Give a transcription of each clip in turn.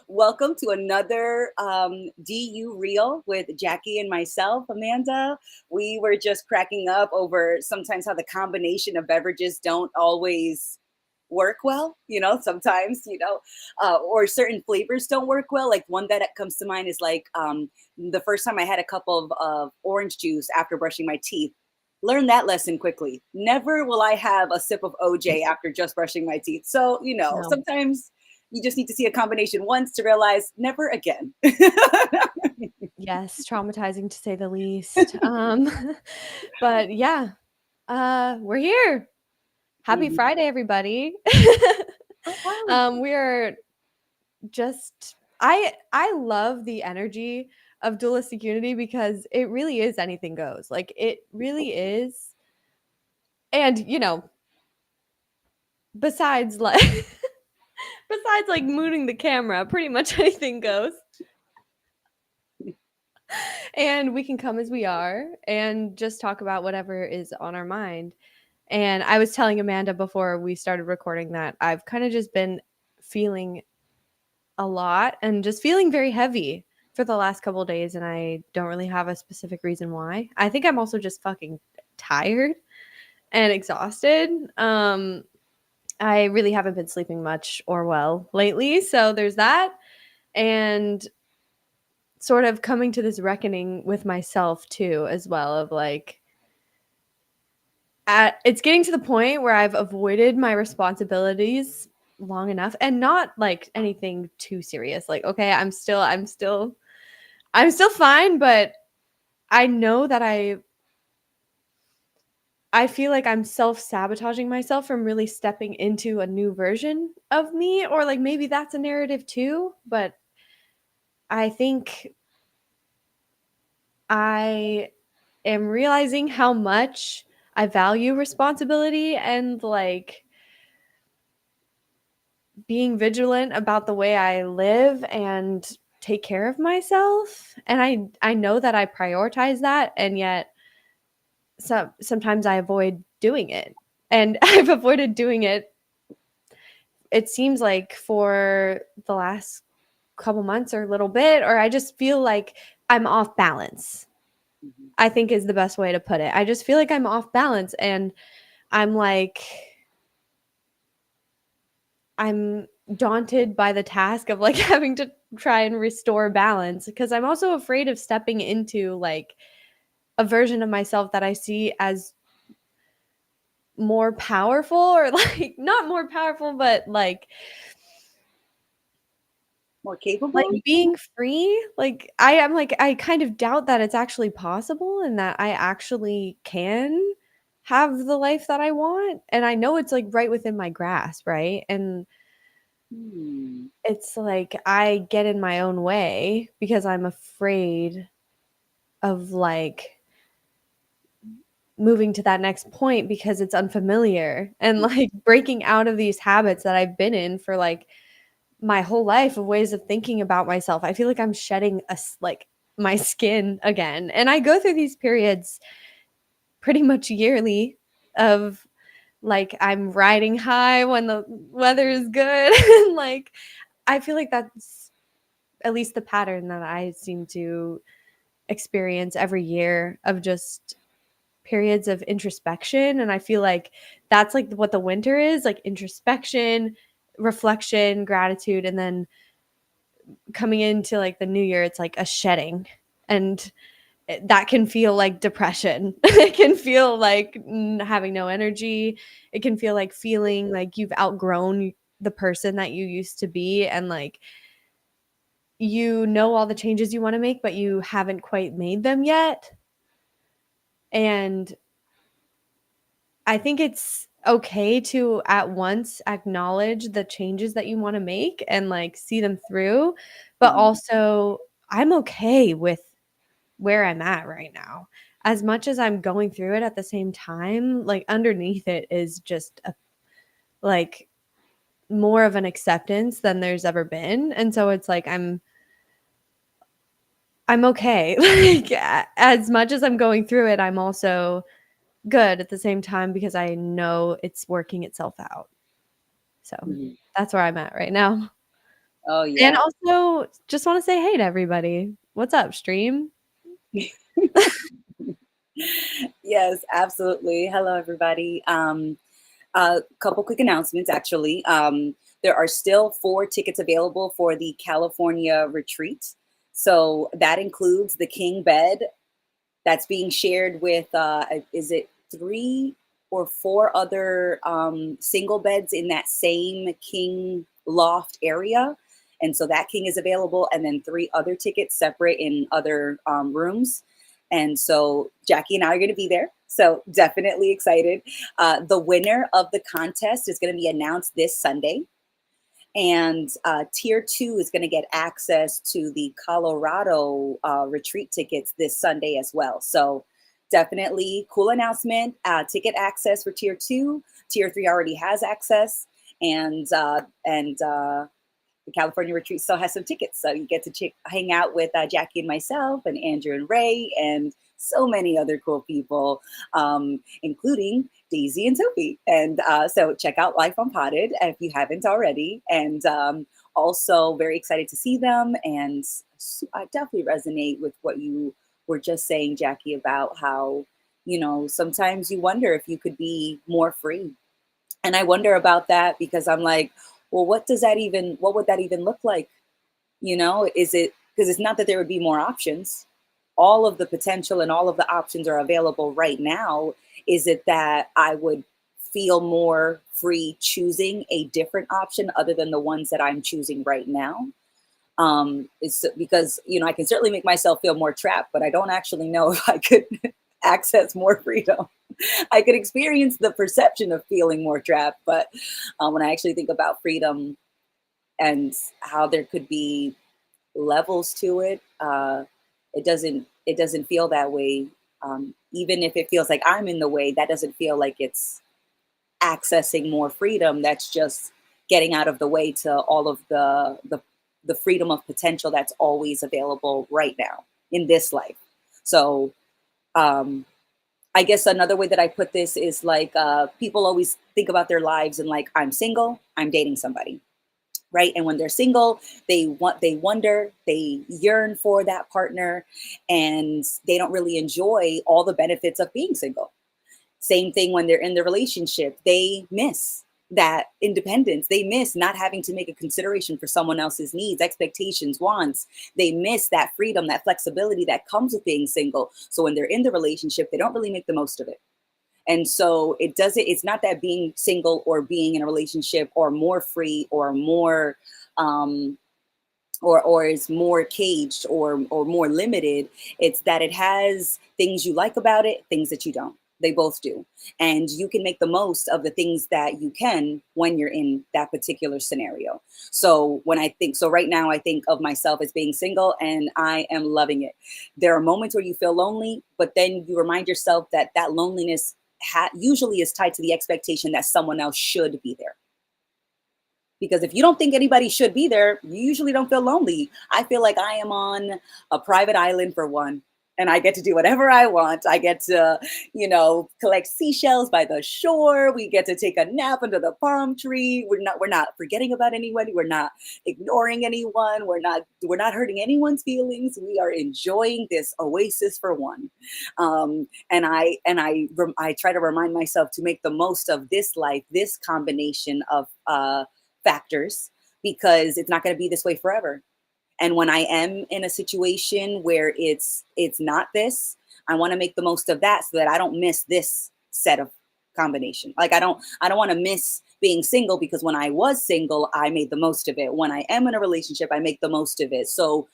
Welcome to another DU Reel with Jackie and myself, Amanda. We were just cracking up over sometimes how the combination of beverages don't always work well. Sometimes, or certain flavors don't work well. Like one that comes to mind is like the first time I had a cup of orange juice after brushing my teeth. Learn that lesson quickly. Never will I have a sip of OJ after just brushing my teeth. So, No. sometimes you just need to see a combination once to realize never again. Yes, traumatizing to say the least. But yeah, we're here. Happy Mhm. Friday, everybody. Oh, wow. We are just I love the energy of Dualistic Unity because it really is anything goes. Like it really is. And besides like besides like mooning the camera, pretty much anything goes. And we can come as we are and just talk about whatever is on our mind. And I was telling Amanda before we started recording that I've kind of just been feeling a lot and just feeling very heavy for the last couple of days. And I don't really have a specific reason why. I think I'm also just fucking tired and exhausted. I really haven't been sleeping much or well lately. So there's that. And sort of coming to this reckoning with myself too, as well, of like, it's getting to the point where I've avoided my responsibilities long enough and not like anything too serious. Like, okay, I'm still fine, but I know that I feel like I'm self-sabotaging myself from really stepping into a new version of me, or like maybe that's a narrative too, but I think I am realizing how much I value responsibility and like being vigilant about the way I live and take care of myself. And I know that I prioritize that, and yet sometimes I avoid doing it. And I've avoided doing it, it seems like, for the last couple months or a little bit, or I just feel like I'm off balance. Mhm. I think is the best way to put it. I just feel like I'm off balance, and I'm like I'm daunted by the task of like having to try and restore balance, because I'm also afraid of stepping into like a version of myself that I see as more powerful, or like not more powerful, but More like capable? being free. Like I am like I kind of doubt that it's actually possible and that I actually can have the life that I want. And I know it's like right within my grasp, right? And Hmm. it's like I get in my own way because I'm afraid of like moving to that next point because it's unfamiliar, and like breaking out of these habits that I've been in for like my whole life, of ways of thinking about myself. I feel like I'm shedding like my skin again. And I go through these periods pretty much yearly of like I'm riding high when the weather is good. And like I feel like that's at least the pattern that I seem to experience every year, of just periods of introspection. And I feel like that's like what the winter is, like introspection, reflection, gratitude, and then coming into like the new year, it's like a shedding. And that can feel like depression. It can feel like having no energy. It can feel like feeling like you've outgrown the person that you used to be, and like you know all the changes you want to make, but you haven't quite made them yet. And I think it's okay to at once acknowledge the changes that you want to make and like see them through, but Mhm. also I'm okay with where I'm at right now. As much as I'm going through it, at the same time, like underneath it is just a like more of an acceptance than there's ever been. And so it's like I'm okay. Like as much as I'm going through it, I'm also good at the same time because I know it's working itself out. So Mhm. that's where I'm at right now. Oh And yeah. also, just wanna say hey to everybody. What's up, stream? Yes, absolutely. Hello, everybody. A couple quick announcements, actually. There are still 4 tickets available for the California retreat. So that includes the king bed that's being shared with, is it 3 or 4 other single beds in that same king loft area? And so that king is available, and then 3 other tickets separate in other rooms. And so Jackie and I are going to be there. So definitely excited. The winner of the contest is going to be announced this Sunday. And tier 2 is going to get access to the Colorado retreat tickets this Sunday as well. So definitely cool announcement. Ticket access for tier 2. Tier 3 already has access, and the California retreat still has some tickets. So you get to hang out with Jackie and myself and Andrew and Ray and so many other cool people, including Daisy and Sophie. And so check out Life Unpotted if you haven't already. And also very excited to see them. And I definitely resonate with what you were just saying, Jackie, about how, sometimes you wonder if you could be more free. And I wonder about that because I'm like, well, what would that even look like? Is it, because it's not that there would be more options. All of the potential and all of the options are available right now. Is it that I would feel more free choosing a different option other than the ones that I'm choosing right now? It's because, I can certainly make myself feel more trapped, but I don't actually know if I could access more freedom. I could experience the perception of feeling more trapped, but when I actually think about freedom and how there could be levels to it, it doesn't feel that way. Even if it feels like I'm in the way, that doesn't feel like it's accessing more freedom. That's just getting out of the way to all of the freedom of potential that's always available right now in this life. So um, I guess another way that I put this is like people always think about their lives and like, I'm single, I'm dating somebody, right? And when they're single, they wonder, they yearn for that partner, and they don't really enjoy all the benefits of being single. Same thing when they're in the relationship, they miss that independence. They miss not having to make a consideration for someone else's needs, expectations, wants. They miss that freedom, that flexibility that comes with being single. So when they're in the relationship, they don't really make the most of it. And so it's not that being single or being in a relationship or more free or more um, or is more caged or more limited. It's that it has things you like about it, things that you don't. They both do. And you can make the most of the things that you can when you're in that particular scenario. So right now I think of myself as being single and I am loving it. There are moments where you feel lonely, but then you remind yourself that that loneliness usually is tied to the expectation that someone else should be there. Because if you don't think anybody should be there, you usually don't feel lonely. I feel like I am on a private island for one, and I get to do whatever I want. I get to, collect seashells by the shore. We get to take a nap under the palm tree. We're not forgetting about anybody. We're not ignoring anyone. We're not hurting anyone's feelings. We are enjoying this oasis for one. And I try to remind myself to make the most of this life, this combination of factors, because it's not going to be this way forever. And when I am in a situation where it's not this, I want to make the most of that so that I don't miss this set of combination. Like I don't want to miss being single, because when I was single, I made the most of it. When I am in a relationship, I make the most of it. So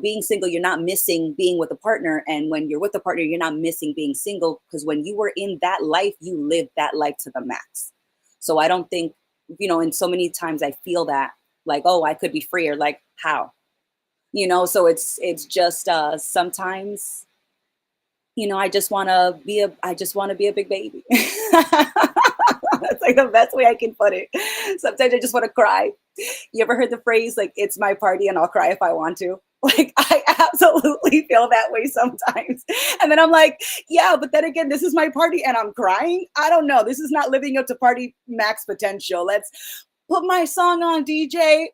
being single, you're not missing being with a partner, and when you're with a partner, you're not missing being single, because when you were in that life, you lived that life to the max. So I don't think, and so many times I feel that, like, oh, I could be freer. Like, how? So it's just sometimes, I just want to be a big baby. That's like the best way I can put it. Sometimes I just want to cry. You ever heard the phrase, like, it's my party and I'll cry if I want to? Like, I absolutely feel that way sometimes. And then I'm like, yeah, but then again, this is my party and I'm crying. I don't know. This is not living up to party max potential. Put my song on, DJ.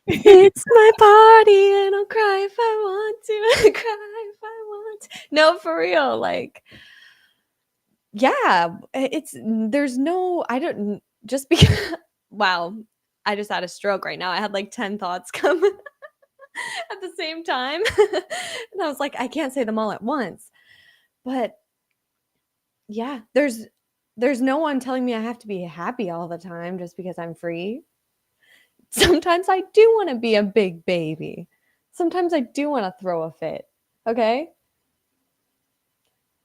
It's my party and I'll cry if I want to. Cry if I want to. No, for real. Like, yeah, it's there's no, I don't, just because, wow, I just had a stroke right now. I had like 10 thoughts come at the same time. And I was like, I can't say them all at once. But yeah, there's no one telling me I have to be happy all the time just because I'm free. Sometimes I do want to be a big baby. Sometimes I do want to throw a fit. Okay?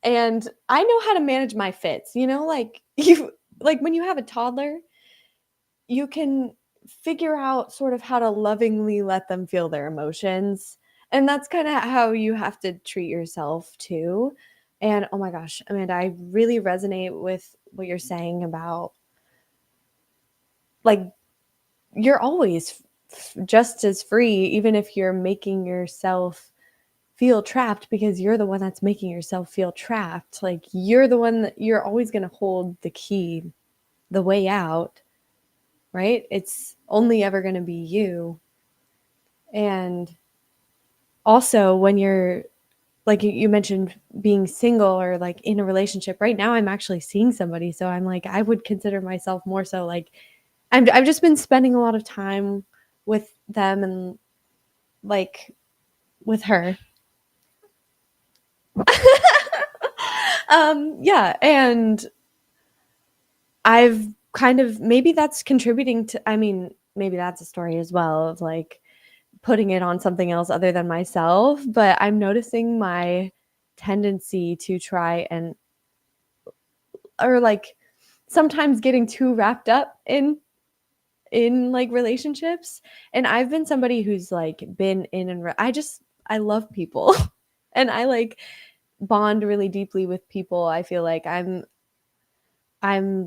And I know how to manage my fits. You know, like you like when you have a toddler, you can figure out sort of how to lovingly let them feel their emotions. And that's kind of how you have to treat yourself too. And oh my gosh, Amanda, I really resonate with what you're saying about like you're always just as free, even if you're making yourself feel trapped because you're the one that's making yourself feel trapped. Like you're the one that you're always going to hold the key, the way out, right? It's only ever going to be you. And also, when you're like you mentioned being single or like in a relationship, right now I'm actually seeing somebody. So I'm like, I would consider myself more so like I've just been spending a lot of time with them and like with her. Yeah, and I've kind of maybe that's contributing to, I mean, maybe that's a story as well of like putting it on something else other than myself, but I'm noticing my tendency to try and or like sometimes getting too wrapped up in like relationships. And I've been somebody who's like been in and I love people. And I like bond really deeply with people. I feel like I'm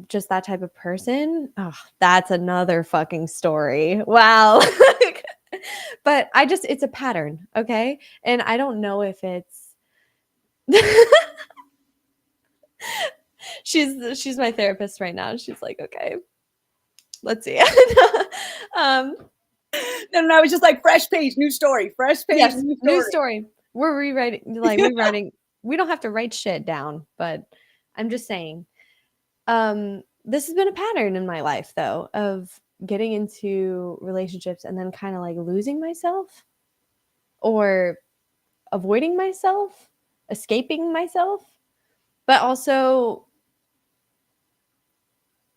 just that type of person. Oh, that's another fucking story. Wow. But I just it's a pattern, okay? And I don't know if it's she's my therapist right now. She's like, "Okay, let's see." um No, no, no, it's just like fresh page, new story, fresh page, yes, new new story. story. We're rewriting. We don't have to write shit down, but I'm just saying this has been a pattern in my life though of getting into relationships and then kind of like losing myself or avoiding myself, escaping myself. But also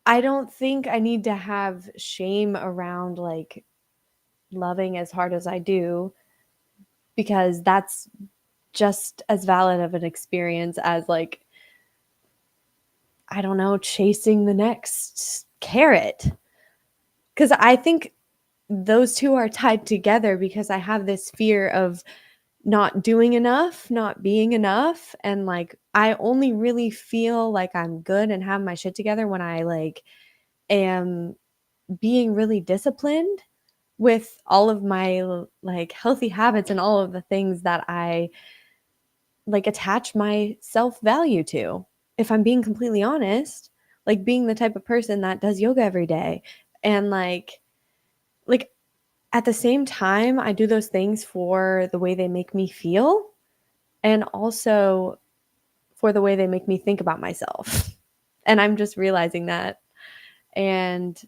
I don't think I need to have shame around like loving as hard as I do because that's just as valid of an experience as like I don't know, chasing the next carrot. Cuz I think those two are tied together because I have this fear of not doing enough, not being enough. And like, I only really feel like I'm good and have my shit together when I like am being really disciplined with all of my like healthy habits and all of the things that I like attach my self value to. If I'm being completely honest, like being the type of person that does yoga every day and like at the same time I do those things for the way they make me feel and also for the way they make me think about myself. And I'm just realizing that. And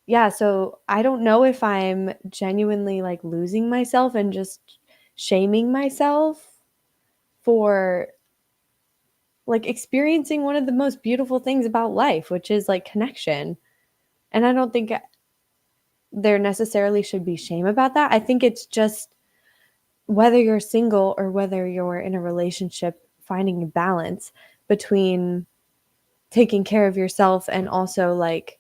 yeah, so I don't know if I'm genuinely like losing myself and just shaming myself for like experiencing one of the most beautiful things about life, which is like connection. And I don't think there necessarily should be shame about that. I think it's just whether you're single or whether you're in a relationship, finding a balance between taking care of yourself and also like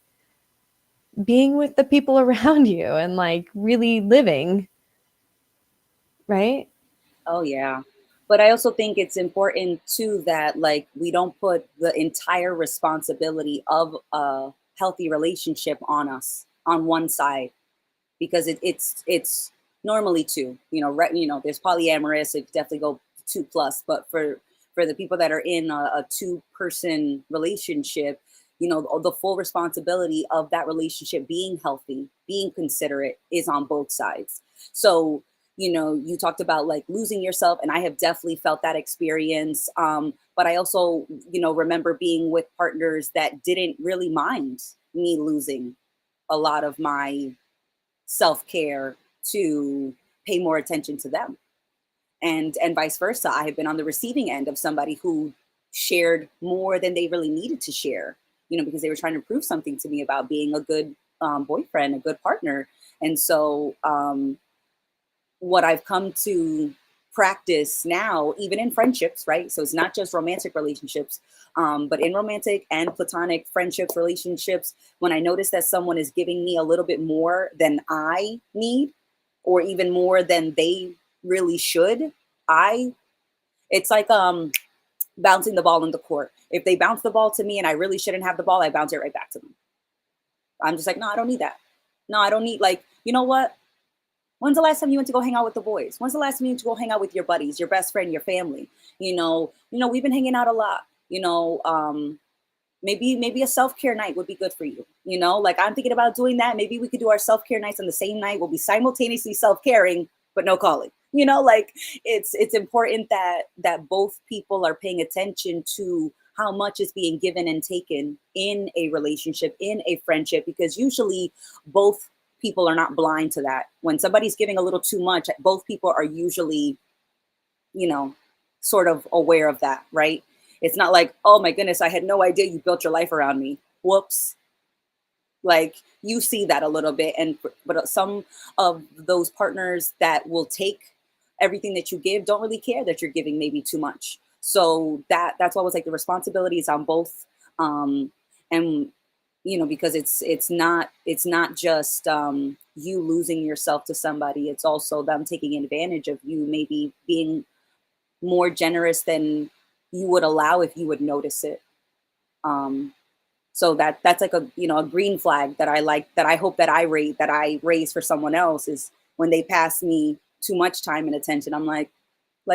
being with the people around you and like really living, right? Oh yeah. But I also think it's important too that like we don't put the entire responsibility of a healthy relationship on us on one side because it's normally two. You know, right? You know, there's polyamorous. It definitely go two plus. But for the people that are in a two person relationship, the full responsibility of that relationship being healthy, being considerate is on both sides. So, you talked about like losing yourself, and I have definitely felt that experience. But I also, remember being with partners that didn't really mind me losing a lot of my self care to pay more attention to them, and vice versa. I have been on the receiving end of somebody who shared more than they really needed to share, because they were trying to prove something to me about being a good boyfriend, a good partner. And so, what I've come to practice now, even in friendships, right? So it's not just romantic relationships, but in romantic and platonic friendships, relationships, when I notice that someone is giving me a little bit more than I need, or even more than they really should, I it's like bouncing the ball in the court. If they bounce the ball to me and I really shouldn't have the ball, I bounce it right back to them. I'm just like, no, I don't need that. No, I don't need, like, you know what? When's the last time you went to go hang out with the boys? When's the last time you went to go hang out with your buddies, your best friend, your family? We've been hanging out a lot. Maybe a self-care night would be good for you. Like I'm thinking about doing that. Maybe we could do our self-care nights on the same night. We'll be simultaneously self-caring, but no calling. Like it's important that both people are paying attention to how much is being given and taken in a relationship, in a friendship, because usually both people are not blind to that. When somebody's giving a little too much, both people are usually, you know, sort of aware of that, right? It's not like, oh my goodness, I had no idea you built your life around me. Whoops. Like you see that a little bit. But some of those partners that will take everything that you give don't really care that you're giving maybe too much. So that's why I was like the responsibility is on both. And because it's not just you losing yourself to somebody, it's also them taking advantage of you, maybe being more generous than you would allow if you would notice it. So that's like a green flag that I like, that I hope that I raise for someone else, is when they pass me too much time and attention. I'm like,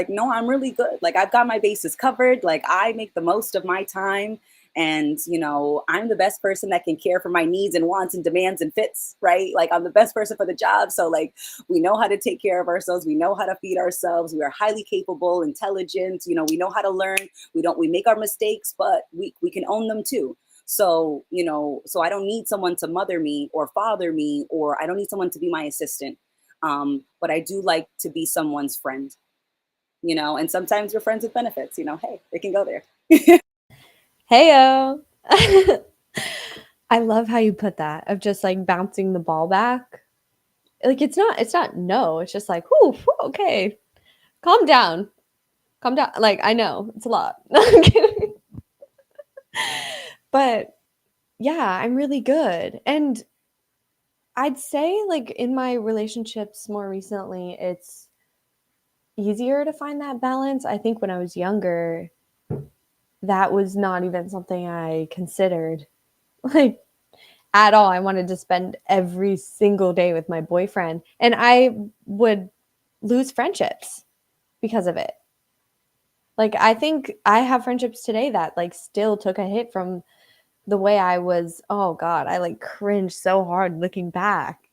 no, I'm really good. Like I've got my bases covered. Like I make the most of my time. And, I'm the best person that can care for my needs and wants and demands and fits, right? Like I'm the best person for the job. So like, we know how to take care of ourselves. We know how to feed ourselves. We are highly capable, intelligent. We know how to learn. We make our mistakes, but we can own them too. So, so I don't need someone to mother me or father me, or I don't need someone to be my assistant. But I do like to be someone's friend, and sometimes your friends with benefits, hey, they can go there. Heyo. I love how you put that, of just like bouncing the ball back. Like it's not no, it's just like, whoo, okay. Calm down. Calm down. Like I know it's a lot. I'm kidding. But yeah, I'm really good. And I'd say like in my relationships more recently, it's easier to find that balance. I think when I was younger, that was not even something I considered. Like at all. I wanted to spend every single day with my boyfriend, and I would lose friendships because of it. Like I think I have friendships today that like still took a hit from the way I was. Oh god, I like cringe so hard looking back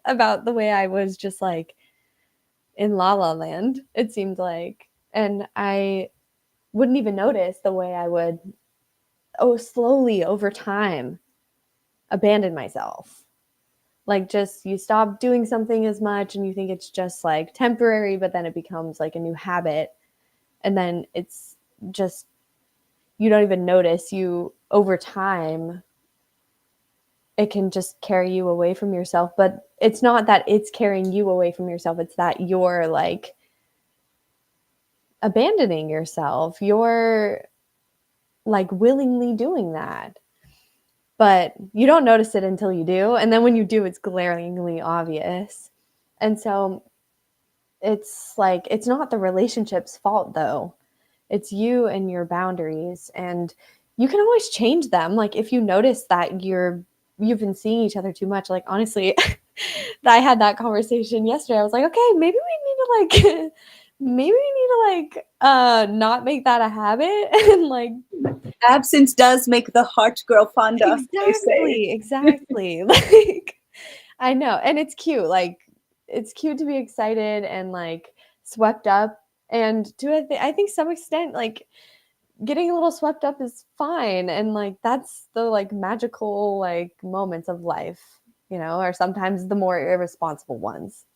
about the way I was just like in La La Land, it seemed like. And I wouldn't even notice the way I would, slowly over time abandon myself. Like just you stop doing something as much and you think it's just like temporary, but then it becomes like a new habit. And then it's just, you don't even notice, you over time it can just carry you away from yourself. But it's not that it's carrying you away from yourself, it's that you're like abandoning yourself. You're like willingly doing that, but you don't notice it until you do. And then when you do, it's glaringly obvious. And so it's like, it's not the relationship's fault though. It's you and your boundaries. And you can always change them. Like if you notice that you've been seeing each other too much, like honestly, I had that conversation yesterday. I was like, okay, maybe we need to like maybe we need to like not make that a habit and like Absence does make the heart grow fonder, they say. Exactly, exactly. Like, I know, and it's cute, like, it's cute to be excited and, like, swept up, and to I think some extent, like, getting a little swept up is fine, and, like, that's the, like, magical, like, moments of life, or sometimes the more irresponsible ones.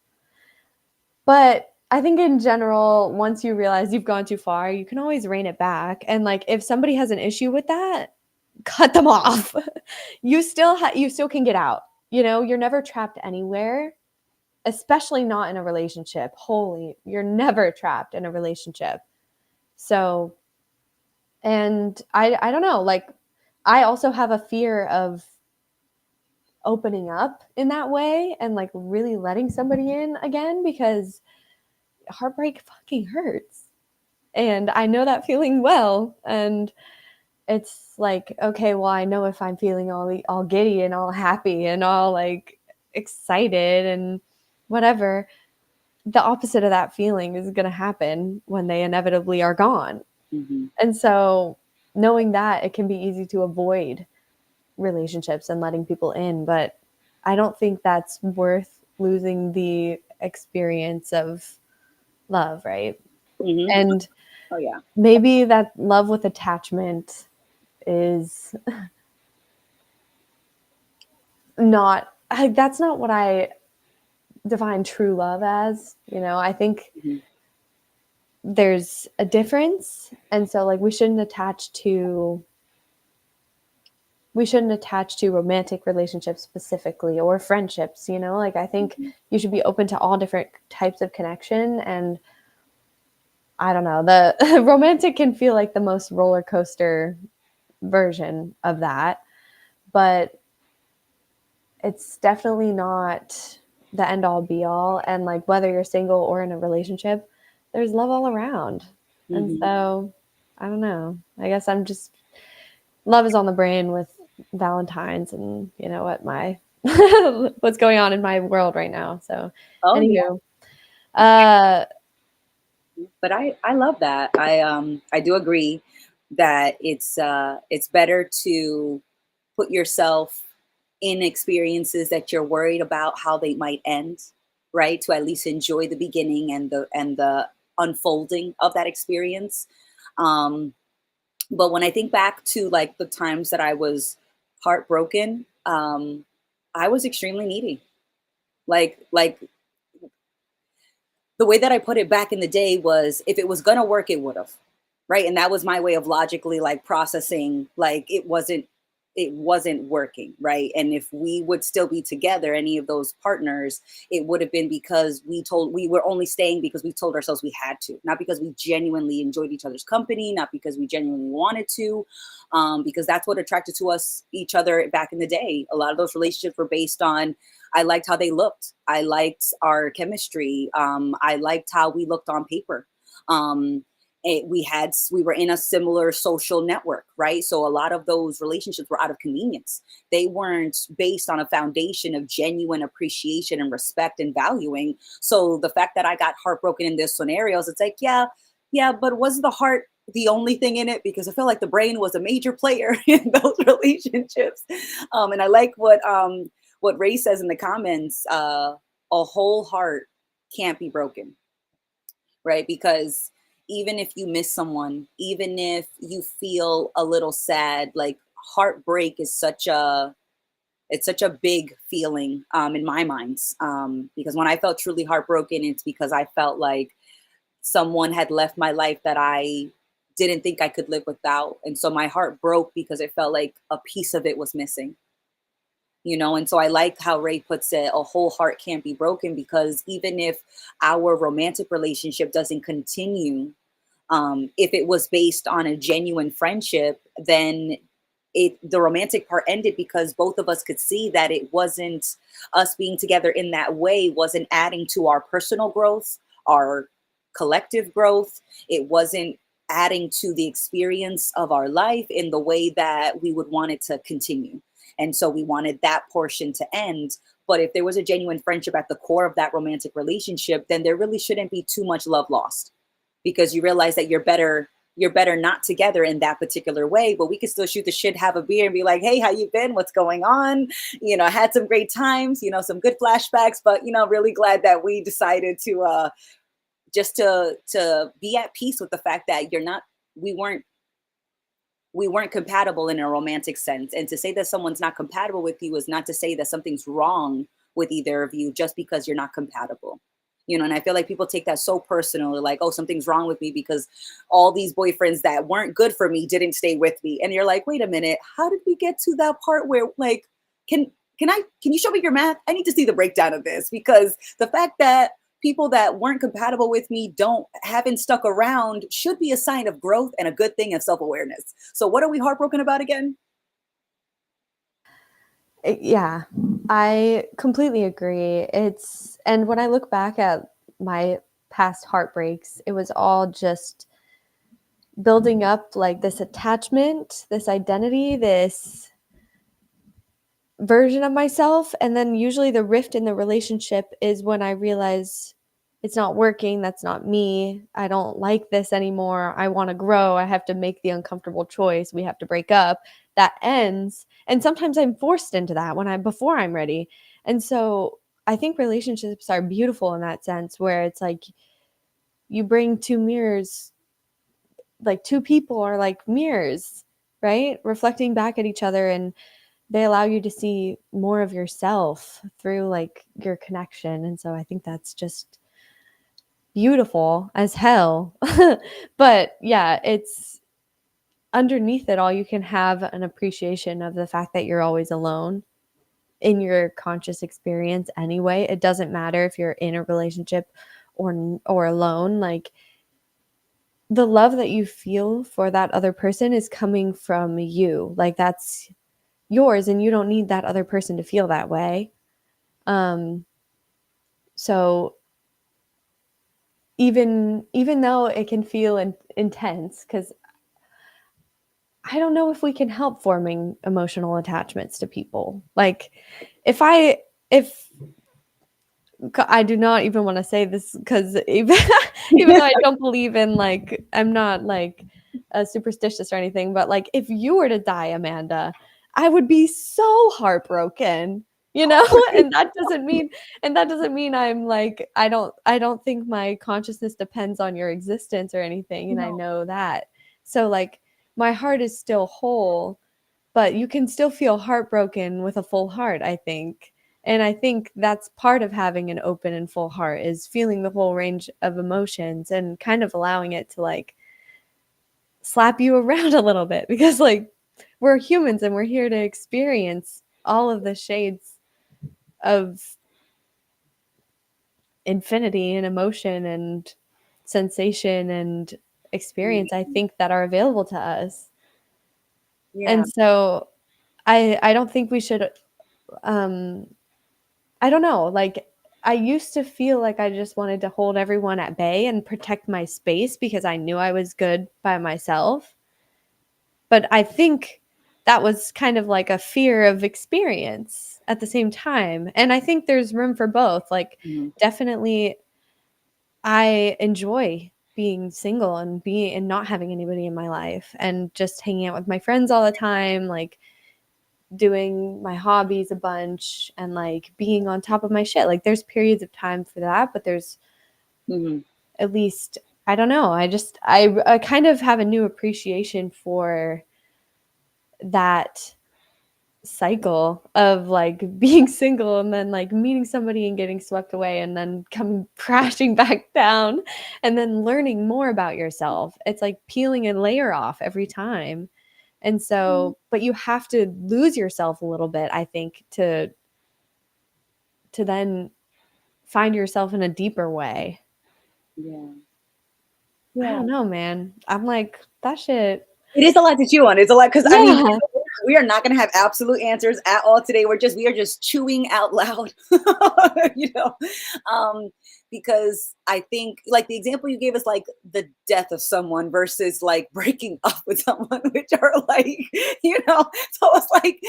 But I think in general, once you realize you've gone too far, you can always rein it back, and, like, if somebody has an issue with that, cut them off. You still can get out, You're never trapped anywhere, especially not in a relationship. Holy, you're never trapped in a relationship. So, and I don't know, like, I also have a fear of opening up in that way and, like, really letting somebody in again, because heartbreak fucking hurts. And I know that feeling well. And it's like, okay, well, I know if I'm feeling all giddy and all happy and all, like, excited and whatever, the opposite of that feeling is going to happen when they inevitably are gone. Mm-hmm. And so knowing that, it can be easy to avoid relationships and letting people in, but I don't think that's worth losing the experience of love, right? Mm-hmm. And Oh yeah. maybe that love with attachment is not, that's not what I define true love as. I think Mm-hmm. there's a difference. And so, like, we shouldn't attach to romantic relationships specifically, or friendships, like, I think Mm-hmm. you should be open to all different types of connection. And I don't know, the romantic can feel like the most roller coaster version of that, but it's definitely not the end all be all. And, like, whether you're single or in a relationship, there's love all around. And Mm-hmm. so I don't know, I guess I'm just, love is on the brain with Valentine's and what my what's going on in my world right now. So Oh yeah. anywho, uh But I love that. I do agree that it's better to put yourself in experiences that you're worried about how they might end, right? To at least enjoy the beginning and the unfolding of that experience. Um, but when I think back to like the times that I was heartbroken, I was extremely needy. Like the way that I put it back in the day was, if it was gonna work, it would have. Right. And that was my way of logically like processing, like it wasn't working. Right. And if we would still be together, any of those partners, it would have been because we were only staying because we told ourselves we had to, not because we genuinely enjoyed each other's company, not because we genuinely wanted to, because that's what attracted to us each other back in the day. A lot of those relationships were based on, I liked how they looked. I liked our chemistry. I liked how we looked on paper. Um, we were in a similar social network, right? So a lot of those relationships were out of convenience. They weren't based on a foundation of genuine appreciation and respect and valuing. So the fact that I got heartbroken in those scenarios, it's like, yeah, yeah, but was the heart the only thing in it? Because I feel like the brain was a major player in those relationships. And I like what Ray says in the comments, a whole heart can't be broken, right? Because even if you miss someone, even if you feel a little sad, like heartbreak is such a big feeling in my mind. Because when I felt truly heartbroken, it's because I felt like someone had left my life that I didn't think I could live without. And so my heart broke because it felt like a piece of it was missing. And so I like how Ray puts it, a whole heart can't be broken, because even if our romantic relationship doesn't continue, if it was based on a genuine friendship, then the romantic part ended because both of us could see that it wasn't, us being together in that way wasn't adding to our personal growth, our collective growth. It wasn't adding to the experience of our life in the way that we would want it to continue. And so we wanted that portion to end. But if there was a genuine friendship at the core of that romantic relationship, then there really shouldn't be too much love lost, because you realize that you're better you're better not together in that particular way, but we can still shoot the shit, have a beer, and be like, hey, how you been? What's going on? I had some great times, some good flashbacks, but really glad that we decided to just to be at peace with the fact that we weren't we weren't compatible in a romantic sense. And to say that someone's not compatible with you is not to say that something's wrong with either of you just because you're not compatible. And I feel like people take that so personally, like, oh, something's wrong with me because all these boyfriends that weren't good for me didn't stay with me. And you're like, wait a minute, how did we get to that part where, like, can can you show me your math? I need to see the breakdown of this, because the fact that people that weren't compatible with me haven't stuck around should be a sign of growth and a good thing of self-awareness. So what are we heartbroken about again? Yeah, I completely agree. And when I look back at my past heartbreaks, it was all just building up like this attachment, this identity, this version of myself. And then usually the rift in the relationship is when I realize it's not working. That's not me. I don't like this anymore. I want to grow. I have to make the uncomfortable choice. We have to break up. That ends. And sometimes I'm forced into that before I'm ready. And so I think relationships are beautiful in that sense, where it's like you bring two mirrors, like two people are like mirrors, right? Reflecting back at each other, and they allow you to see more of yourself through like your connection. And so I think that's just beautiful as hell. But yeah, it's underneath it all, you can have an appreciation of the fact that you're always alone in your conscious experience anyway. It doesn't matter if you're in a relationship or alone. Like, the love that you feel for that other person is coming from you. Like, that's yours, and you don't need that other person to feel that way. Um, so even though it can feel intense, because I don't know if we can help forming emotional attachments to people. Like, if I do not even want to say this, because even though I don't believe in, like, I'm not like superstitious or anything, but like if you were to die, Amanda, I would be so heartbroken, you know? And that doesn't mean I'm like, I don't think my consciousness depends on your existence or anything, and I No. know that. So like my heart is still whole, but you can still feel heartbroken with a full heart, I think. And I think that's part of having an open and full heart, is feeling the whole range of emotions and kind of allowing it to like slap you around a little bit, because like we're humans and we're here to experience all of the shades of infinity and emotion and sensation and experience, I think, that are available to us. Yeah. And so I don't think we should um I don't know, like, I used to feel like I just wanted to hold everyone at bay and protect my space because I knew I was good by myself. But I think that was kind of like a fear of experience at the same time. And I think there's room for both. Like, Mhm. definitely I enjoy being single and not having anybody in my life and just hanging out with my friends all the time, like doing my hobbies a bunch and like being on top of my shit. Like, there's periods of time for that, but there's Mhm. at least, I don't know. I kind of have a new appreciation for that cycle of like being single and then like meeting somebody and getting swept away and then coming crashing back down and then learning more about yourself. It's like peeling a layer off every time. And so, but you have to lose yourself a little bit, I think, to then find yourself in a deeper way. Yeah. I Yeah. don't know, man. I'm like, that shit. It is a lot to chew on. It's a lot because I mean, Yeah. we are not going to have absolute answers at all today. We are just chewing out loud, you know, um, because I think like the example you gave us, like the death of someone versus like breaking up with someone, which are like, so it's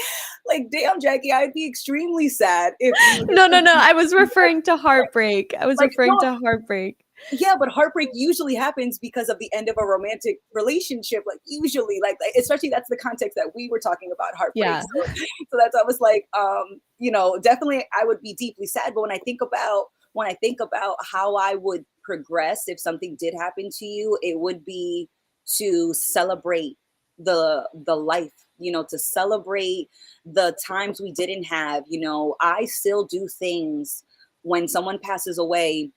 like damn, Jackie, I'd be extremely sad if you were No, no, no. to I was referring to heartbreak. I was like referring no, to heartbreak. Yeah, but heartbreak usually happens because of the end of a romantic relationship. Like usually, especially that's the context that we were talking about heartbreak. Yeah. So that's I was like, definitely I would be deeply sad. But when I think about how I would progress if something did happen to you, it would be to celebrate the life, to celebrate the times we didn't have. I still do things when someone passes away,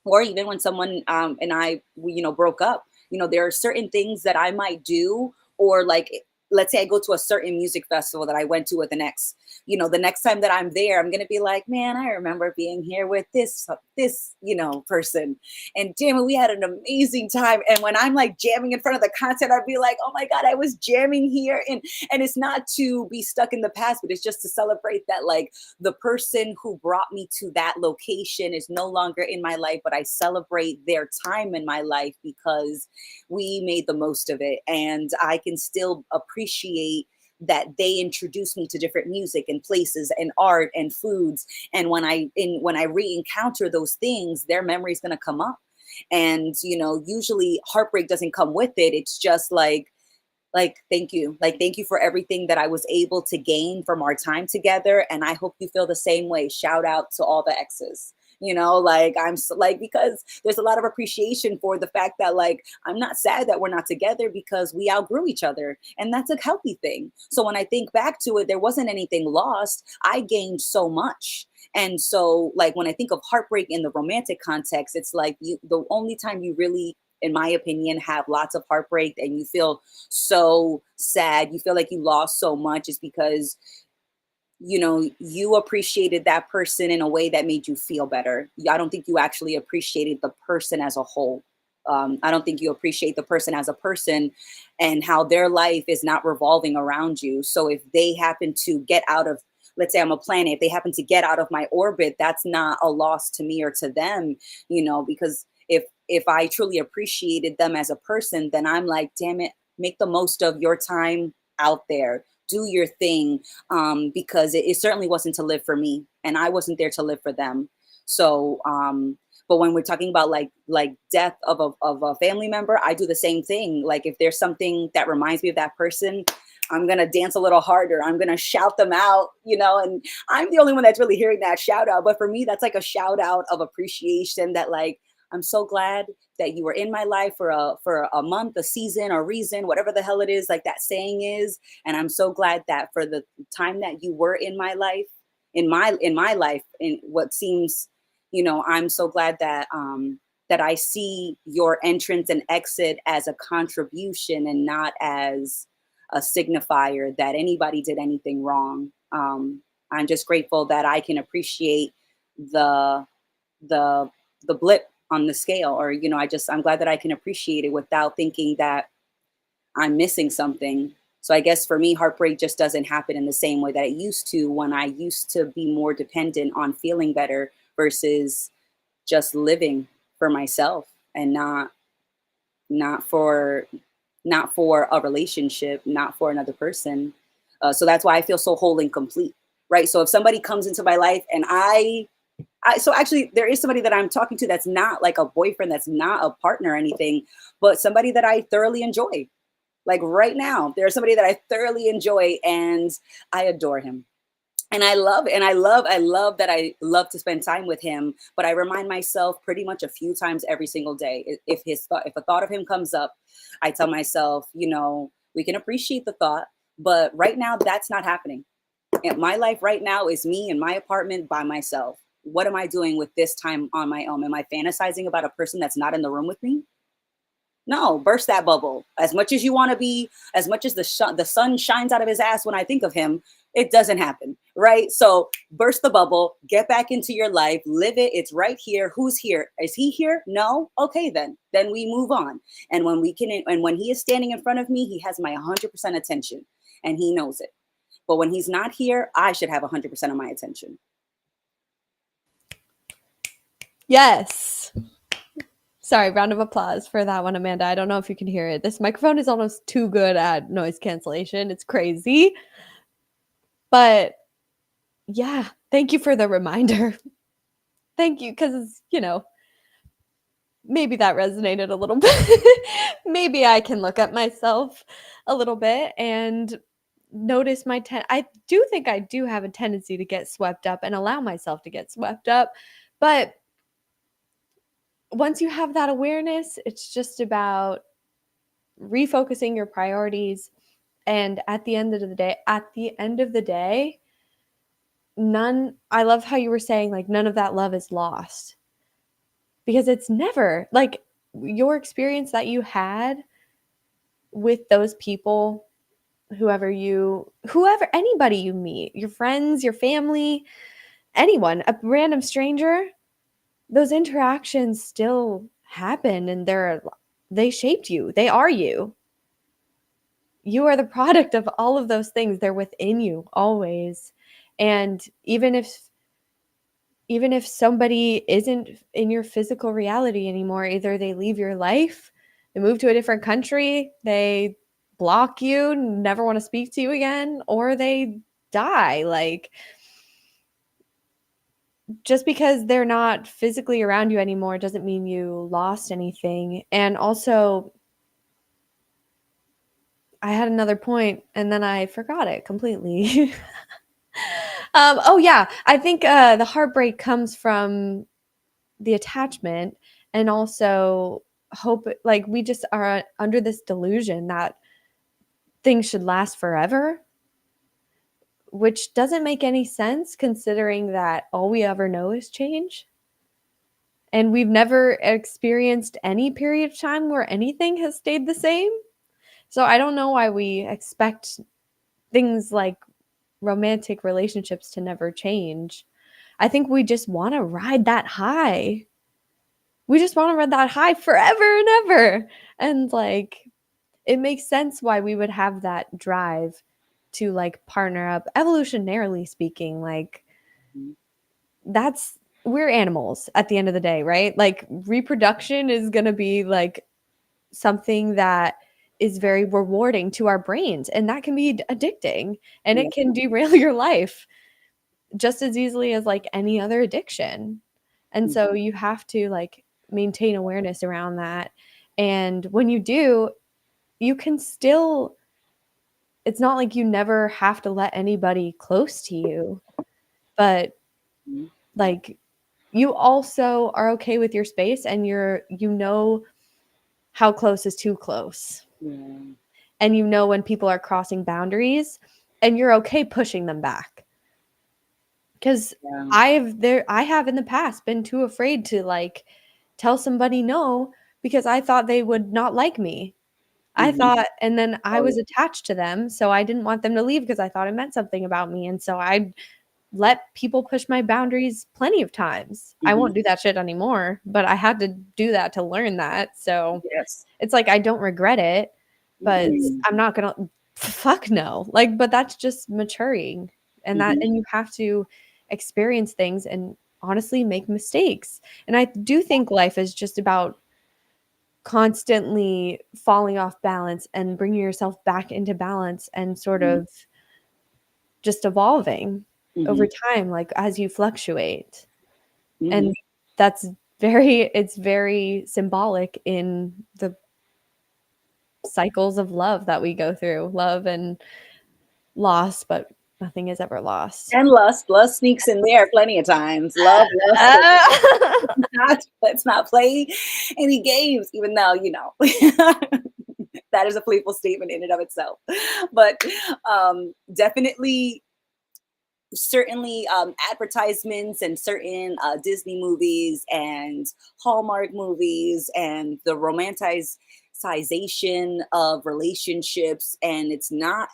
or even when someone and we, broke up. There are certain things that I might do, or like, let's say I go to a certain music festival that I went to with an ex. The next time that I'm there, I'm gonna be like, man, I remember being here with this person, and damn it, we had an amazing time. And when I'm like jamming in front of the concert, I'd be like, oh my god, I was jamming here, and it's not to be stuck in the past, but it's just to celebrate that, like, the person who brought me to that location is no longer in my life, but I celebrate their time in my life because we made the most of it. And I can still appreciate that they introduced me to different music and places and art and foods. And when I re-encounter those things, their memory is going to come up. And usually heartbreak doesn't come with it. It's just like thank you, thank you for everything that I was able to gain from our time together, and I hope you feel the same way. Shout out to all the exes. Like, because there's a lot of appreciation for the fact that, like, I'm not sad that we're not together because we outgrew each other, and that's a healthy thing. So when I think back to it, there wasn't anything lost. I gained so much. And so, like, when I think of heartbreak in the romantic context, it's like, the only time you really, in my opinion, have lots of heartbreak and you feel so sad, you feel like you lost so much, is because you appreciated that person in a way that made you feel better. I don't think you actually appreciated the person as a whole. I don't think you appreciate the person as a person, and how their life is not revolving around you. So if they happen to get out of, let's say I'm a planet, if they happen to get out of my orbit, that's not a loss to me or to them, because if I truly appreciated them as a person, then I'm like, damn it, make the most of your time out there. Do your thing, because it certainly wasn't to live for me, and I wasn't there to live for them. So, but when we're talking about like death of a family member, I do the same thing. Like, if there's something that reminds me of that person, I'm gonna dance a little harder. I'm gonna shout them out, and I'm the only one that's really hearing that shout out. But for me, that's like a shout out of appreciation, that, like, I'm so glad that you were in my life for a month, a season, a reason, whatever the hell it is, like that saying is. And I'm so glad that for the time that you were in my life, in my life, in what seems, I'm so glad that I see your entrance and exit as a contribution and not as a signifier that anybody did anything wrong. I'm just grateful that I can appreciate the the the blip on the scale, or I'm glad that I can appreciate it without thinking that I'm missing something. So I guess for me, heartbreak just doesn't happen in the same way that it used to, when I used to be more dependent on feeling better versus just living for myself, and not for not for a relationship, not for another person. So that's why I feel so whole and complete, right? So if somebody comes into my life and so actually there is somebody that I'm talking to that's not like a boyfriend, that's not a partner or anything, but somebody that I thoroughly enjoy. Like right now, there's somebody that I thoroughly enjoy and I adore him. And I love that I love to spend time with him, but I remind myself pretty much a few times every single day. If a thought of him comes up, I tell myself, we can appreciate the thought, but right now that's not happening. And my life right now is me in my apartment by myself. What am I doing with this time on my own? Am I fantasizing about a person that's not in the room with me? No, burst that bubble. As much as you want to be, as much as the sun shines out of his ass when I think of him, it doesn't happen, right? So burst the bubble, get back into your life, live it. It's right here. Who's here? Is he here? No. Okay, then we move on. And when he is standing in front of me, he has my 100% attention, and he knows it. But when he's not here, I should have 100% of my attention. Yes. Sorry, round of applause for that one, Amanda. I don't know if you can hear it. This microphone is almost too good at noise cancellation. It's crazy. But yeah, thank you for the reminder. Thank you, because, maybe that resonated a little bit. Maybe I can look at myself a little bit and notice I do think I do have a tendency to get swept up and allow myself to get swept up. But once you have that awareness, it's just about refocusing your priorities. And at the end of the day, I love how you were saying like none of that love is lost, because it's never like your experience that you had with those people, anybody you meet, your friends, your family, anyone, a random stranger, those interactions still happen, and they shaped you. They are you. You are the product of all of those things. They're within you always. And even if somebody isn't in your physical reality anymore, either they leave your life, they move to a different country, they block you, never want to speak to you again, or they die. Like, just because they're not physically around you anymore doesn't mean you lost anything. And also, I had another point and then I forgot it completely. Oh yeah, I think the heartbreak comes from the attachment, and also hope, like we just are under this delusion that things should last forever, which doesn't make any sense considering that all we ever know is change. And we've never experienced any period of time where anything has stayed the same. So I don't know why we expect things like romantic relationships to never change. I think we just want to ride that high. We just want to ride that high forever and ever. And like, it makes sense why we would have that drive to like partner up, evolutionarily speaking. Like, we're animals at the end of the day, right? Like, reproduction is going to be like something that is very rewarding to our brains, and that can be addicting, and Yeah. it can derail your life just as easily as like any other addiction. And so Mhm. you have to like maintain awareness around that. And when you do, you can still, it's not like you never have to let anybody close to you, but Mhm. like you also are okay with your space, and how close is too close. Yeah. And when people are crossing boundaries, and you're okay pushing them back. Because Yeah. I have in the past been too afraid to like tell somebody no, because I thought they would not like me. Mhm. And then I Oh, was yeah. attached to them, so I didn't want them to leave because I thought it meant something about me. And so I let people push my boundaries plenty of times. I Mhm. won't do that shit anymore, but I had to do that to learn that. So Yes. it's like I don't regret it, but Mm-mm. I'm not gonna fuck no. Like, but that's just maturing. Mhm. And you have to experience things and honestly make mistakes. And I do think life is just about constantly falling off balance and bringing yourself back into balance, and sort Mhm. of just evolving over Mhm. time, like as you fluctuate. Mhm. And it's very symbolic in the cycles of love that we go through, love and loss, but nothing is ever lost. And lust sneaks in there plenty of times. Love, lust. Ah! Let's not play any games, even though that is a playful statement in and of itself. But definitely, certainly, advertisements and certain Disney movies and Hallmark movies and the romanticization of relationships. And it's not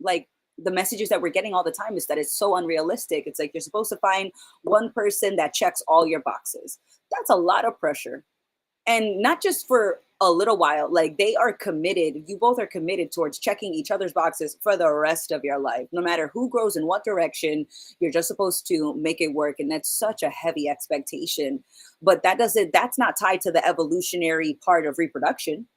like the messages that we're getting all the time is that it's so unrealistic. It's like you're supposed to find one person that checks all your boxes. That's a lot of pressure, and not just for a little while. Like, they are committed, you both are committed towards checking each other's boxes for the rest of your life, no matter who grows in what direction. You're just supposed to make it work, and that's such a heavy expectation. But that's not tied to the evolutionary part of reproduction.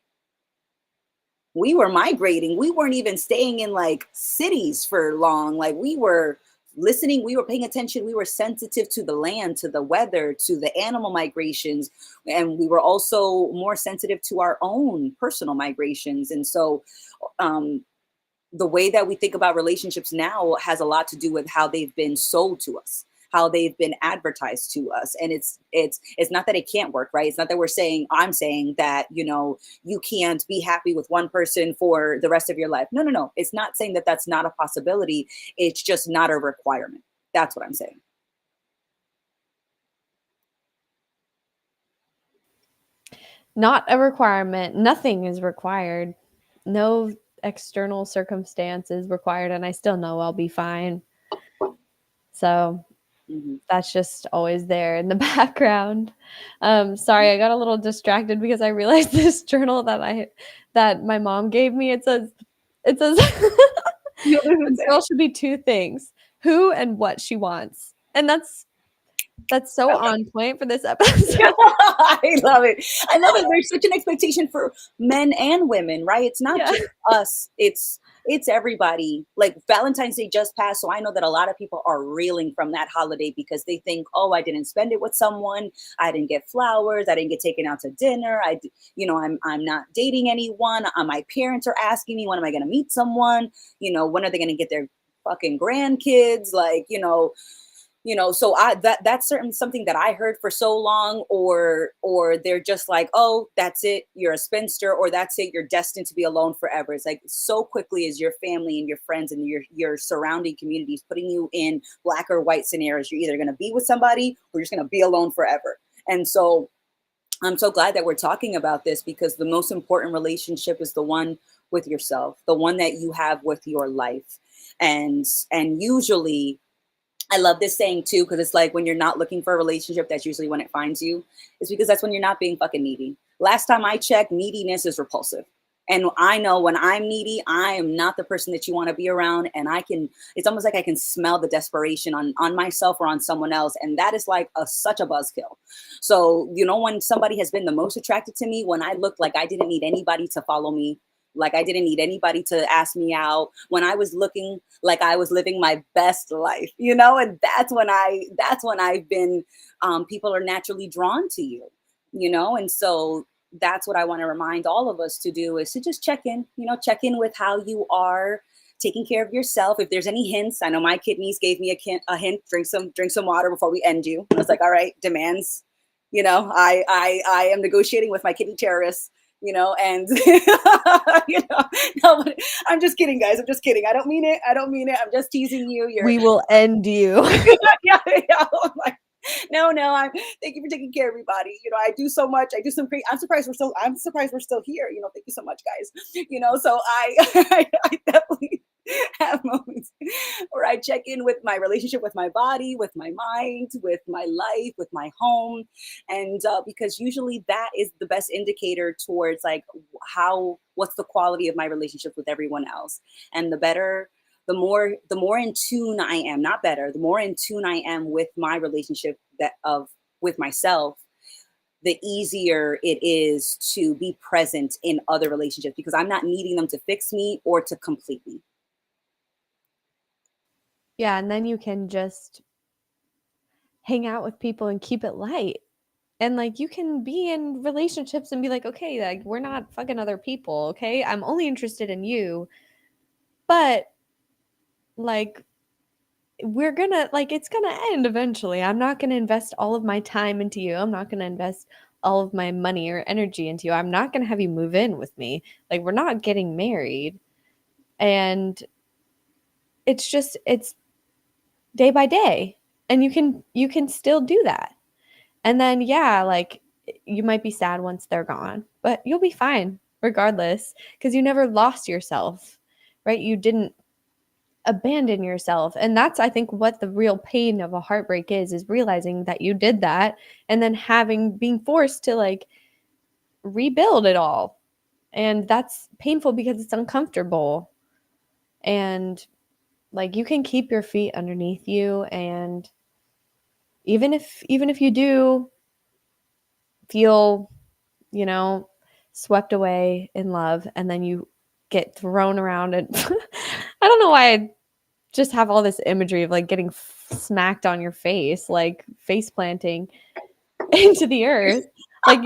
We were migrating, we weren't even staying in like cities for long. Like, we were listening, we were paying attention, we were sensitive to the land, to the weather, to the animal migrations, and we were also more sensitive to our own personal migrations. And so um, the way that we think about relationships now has a lot to do with how they've been sold to us, how they've been advertised to us. And it's not that it can't work, right? It's not that I'm saying that, you know, you can't be happy with one person for the rest of your life. No, no, no, it's not saying that that's not a possibility. It's just not a requirement. That's what I'm saying. Not a requirement. Nothing is required. No external circumstance is required, and I still know I'll be fine. So Hmm. that's just always there in the background. Sorry, I got a little distracted because I realized this journal that my mom gave me. It says a girl should be two things: who and what she wants, and that's so on point for this episode. I love it. I love it. There's such an expectation for men and women, right? It's not Yeah. just us. It's everybody. Like Valentine's Day just passed, so I know that a lot of people are reeling from that holiday because they think, "Oh, I didn't spend it with someone. I didn't get flowers. I didn't get taken out to dinner. You know, I'm not dating anyone. My parents are asking me when am I going to meet someone? You know, when are they going to get their fucking grandkids? Like, so that's certain something that I heard for so long, or they're just like, oh, that's it, you're a spinster, or that's it, you're destined to be alone forever. It's like so quickly is your family and your friends and your surrounding communities putting you in black or white scenarios. You're either going to be with somebody or you're just going to be alone forever. And so I'm so glad that we're talking about this, because the most important relationship is the one with yourself, the one that you have with your life. And usually, I love this saying too, because it's like when you're not looking for a relationship, that's usually when it finds you. It's because that's when you're not being fucking needy. Last time I checked, neediness is repulsive. And I know when I'm needy, I am not the person that you want to be around. And it's almost like I can smell the desperation on myself or on someone else. And that is like such a buzzkill. So, when somebody has been the most attracted to me, when I looked like I didn't need anybody to follow me, like I didn't need anybody to ask me out, when I was looking like I was living my best life, and that's when I've been, people are naturally drawn to you, and so that's what I want to remind all of us to do, is to just check in with how you are taking care of yourself. If there's any hints, I know my kidneys gave me a hint: drink some water before we end you. And I was like, all right, demands, I am negotiating with my kidney terrorists, and no, but I'm just kidding, guys. I'm just kidding. I don't mean it. I'm just teasing you. You're We will end you. yeah, yeah. I'm like, no. Thank you for taking care of everybody. I do so much. I do some great. I'm surprised we're still here. Thank you so much, guys. So I definitely have moments where I check in with my relationship with my body, with my mind, with my life, with my home. And because usually that is the best indicator towards like what's the quality of my relationship with everyone else. And the more in tune I am, not better, the more in tune I am with my relationship with myself, the easier it is to be present in other relationships, because I'm not needing them to fix me or to complete me. Yeah, and then you can just hang out with people and keep it light. And like you can be in relationships and be like, okay, like we're not fucking other people, okay? I'm only interested in you. But like we're gonna like it's gonna end eventually. I'm not gonna invest all of my time into you. I'm not gonna invest all of my money or energy into you. I'm not gonna have you move in with me. Like we're not getting married. And it's day by day. And you can still do that. And then yeah, like you might be sad once they're gone, but you'll be fine regardless because you never lost yourself, right? You didn't abandon yourself. And that's I think what the real pain of a heartbreak is realizing that you did that and then being forced to like rebuild it all. And that's painful because it's uncomfortable. And like you can keep your feet underneath you, and even if you do feel, you know, swept away in love and then you get thrown around and I don't know why just have all this imagery of like getting smacked on your face, like face planting into the earth. Like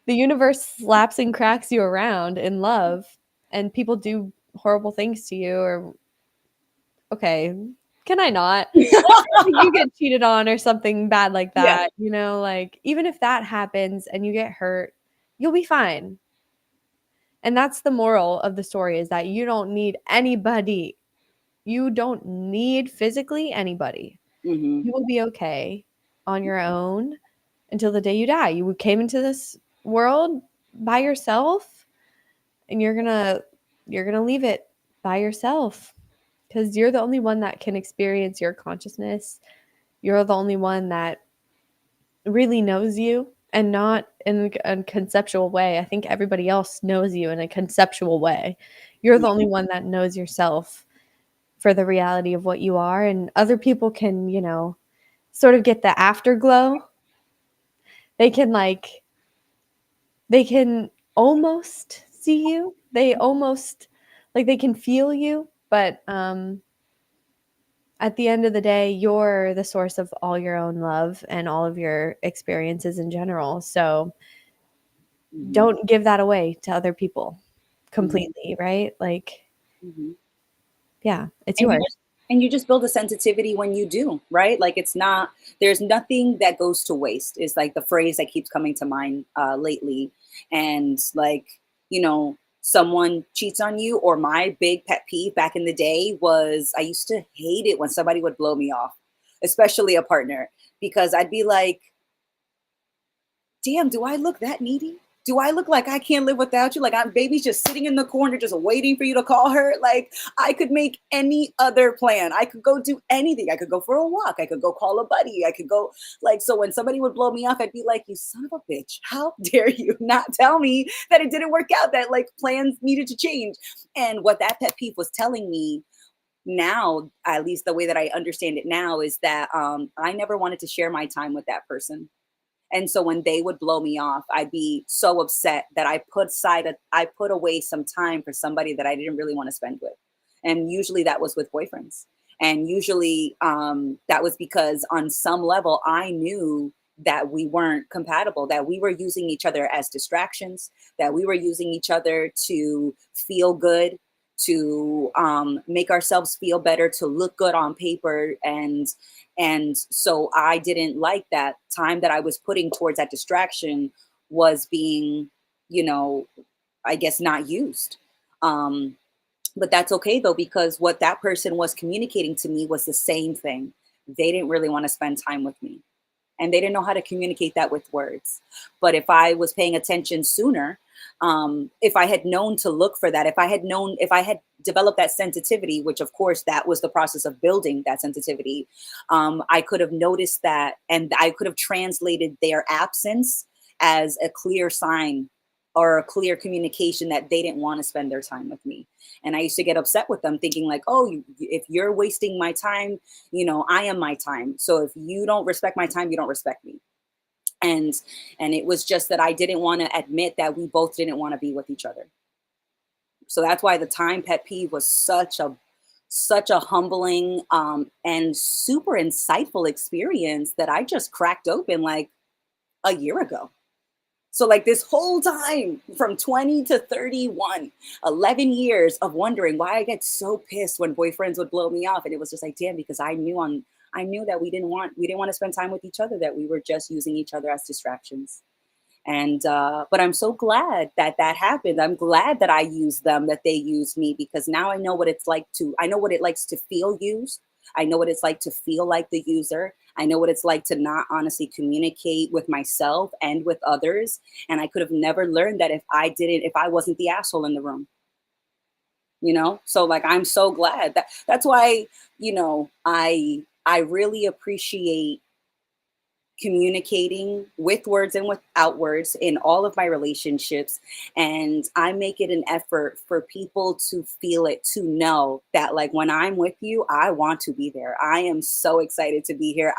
the universe slaps and cracks you around in love, and people do horrible things to you, or okay, can I not? Let's say you get cheated on or something bad like Yeah. that, you know, like even if that happens and you get hurt, you'll be fine. And that's the moral of the story, is that you don't need anybody. You don't need physically anybody. Hmm. You will be okay on your own until the day you die. You came into this world by yourself, and you're going to leave it by yourself, because you're the only one that can experience your consciousness. You're the only one that really knows you, and not in a conceptual way. I think everybody else knows you in a conceptual way. You're the only one that knows yourself for the reality of what you are, and other people can, sort of get the afterglow. They can almost see you. They almost like they can feel you, but at the end of the day, you're the source of all your own love and all of your experiences in general. So Hmm. don't give that away to other people Hmm. completely, right? Like, Hmm. yeah, it's and you yours. just and you just build a sensitivity when you do, right? Like, it's not, there's nothing that goes to waste is like the phrase that keeps coming to mind lately. And like, someone cheats on you, or my big pet peeve back in the day was, I used to hate it when somebody would blow me off, especially a partner, because I'd be like, damn, do I look that needy? Do I look like I can't live without you? Like, I'm baby's just sitting in the corner, just waiting for you to call her. Like, I could make any other plan. I could go do anything. I could go for a walk. I could go call a buddy. I could go, like, so when somebody would blow me off, I'd be like, you son of a bitch, how dare you not tell me that it didn't work out, that like plans needed to change. And what that pet peeve was telling me now, at least the way that I understand it now, is that I never wanted to share my time with that person. And so when they would blow me off, I'd be so upset that I put away some time for somebody that I didn't really want to spend with. And usually that was with boyfriends. And usually that was because on some level I knew that we weren't compatible, that we were using each other as distractions, that we were using each other to feel good, to make ourselves feel better, to look good on paper. And so I didn't like that time that I was putting towards that distraction was being, you know, I guess not used. Um, but that's okay though, because what that person was communicating to me was the same thing. They didn't really want to spend time with me, and they didn't know how to communicate that with words. But if I was paying attention sooner, if I had known to look for that, if I had developed that sensitivity, which of course that was the process of building that sensitivity, I could have noticed that, and I could have translated their absence as a clear sign or a clear communication that they didn't want to spend their time with me. And I used to get upset with them, thinking like, oh, if you're wasting my time, I am my time. So if you don't respect my time, you don't respect me. And and it was just that I didn't want to admit that we both didn't want to be with each other. So that's why the time pet peeve was such a humbling and super insightful experience that I just cracked open like a year ago. So like this whole time from 20 to 31, 11 years of wondering why I get so pissed when boyfriends would blow me off. And it was just like, damn, because I knew that we didn't want to spend time with each other, that we were just using each other as distractions. And but I'm so glad that that happened. I'm glad that I used them, that they used me, because now I know what it likes to feel used. I know what it's like to feel like the user. I know what it's like to not honestly communicate with myself and with others. And I could have never learned that if I wasn't the asshole in the room. So like, I'm so glad that's why, I really appreciate communicating with words and without words in all of my relationships. And I make it an effort for people to feel it, to know that, like, when I'm with you, I want to be there. I am so excited to be here.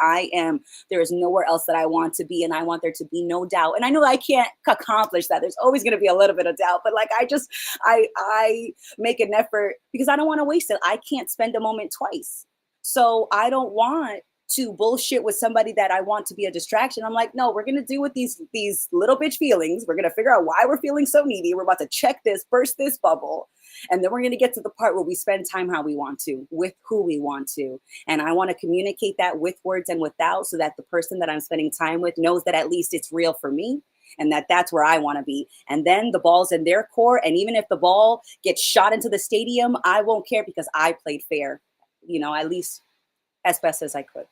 There is nowhere else that I want to be. And I want there to be no doubt. And I know I can't accomplish that. There's always going to be a little bit of doubt, but like, I make an effort because I don't want to waste it. I can't spend a moment twice. So I don't want to bullshit with somebody that I want to be a distraction. I'm like, no, we're gonna deal with these little bitch feelings. We're gonna figure out why we're feeling so needy. We're about to check this, burst this bubble, and then we're gonna get to the part where we spend time how we want to, with who we want to. And I want to communicate that with words and without, so that the person that I'm spending time with knows that at least it's real for me, and that that's where I want to be. And then the ball's in their court. And even if the ball gets shot into the stadium, I won't care because I played fair, at least as best as I could.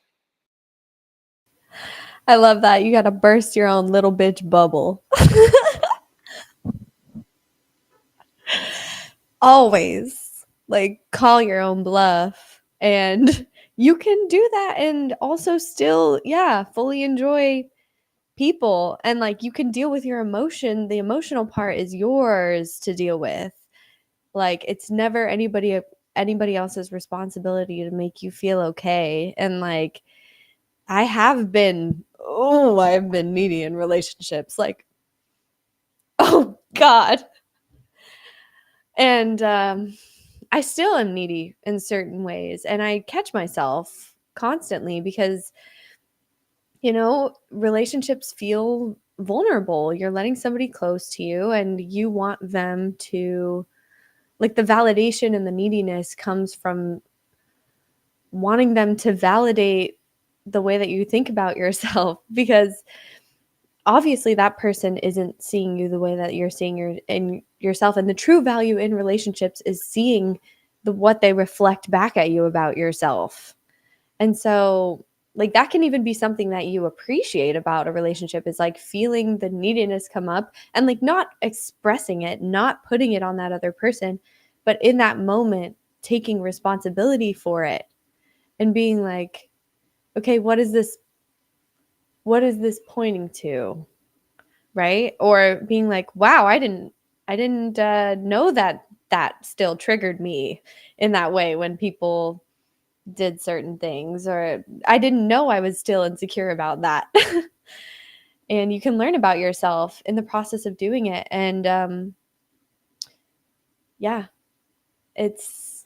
I love that. You got to burst your own little bitch bubble. Always, like, call your own bluff. And you can do that and also still, yeah, fully enjoy people. And like, you can deal with your emotion. The emotional part is yours to deal with. Like, it's never anybody else's responsibility to make you feel okay. And like, I've been needy in relationships. Like, oh God. And I still am needy in certain ways. And I catch myself constantly because, relationships feel vulnerable. You're letting somebody close to you and you want them to, like, the validation and the neediness comes from wanting them to validate the way that you think about yourself, because obviously that person isn't seeing you the way that you're seeing yourself. And the true value in relationships is seeing what they reflect back at you about yourself. And so, like, that can even be something that you appreciate about a relationship, is like feeling the neediness come up and like not expressing it, not putting it on that other person, but in that moment taking responsibility for it and being like, okay, what is this pointing to? Right? Or being like, wow, I didn't know that still triggered me in that way when people did certain things, or I didn't know I was still insecure about that. And you can learn about yourself in the process of doing it. And yeah, it's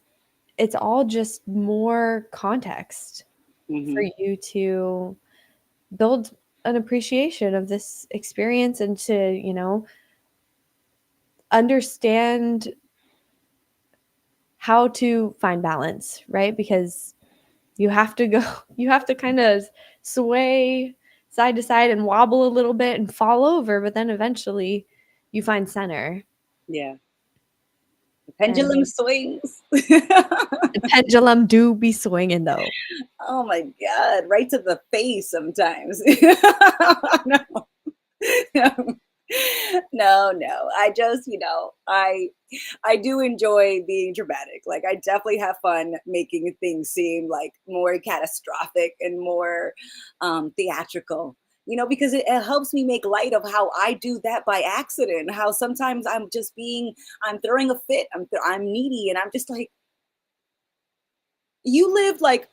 all just more context for Mm-hmm. you to build an appreciation of this experience and to, understand how to find balance, right? Because you have to go, you have to kind of sway side to side and wobble a little bit and fall over, but then eventually you find center. Yeah. The And pendulum swings. the pendulum do be swinging though. Oh my God, right to the face sometimes. No, no, no. I just, I do enjoy being dramatic. Like, I definitely have fun making things seem like more catastrophic and more theatrical. Because it helps me make light of how I do that by accident. How sometimes I'm throwing a fit. I'm needy, and I'm just like, you live like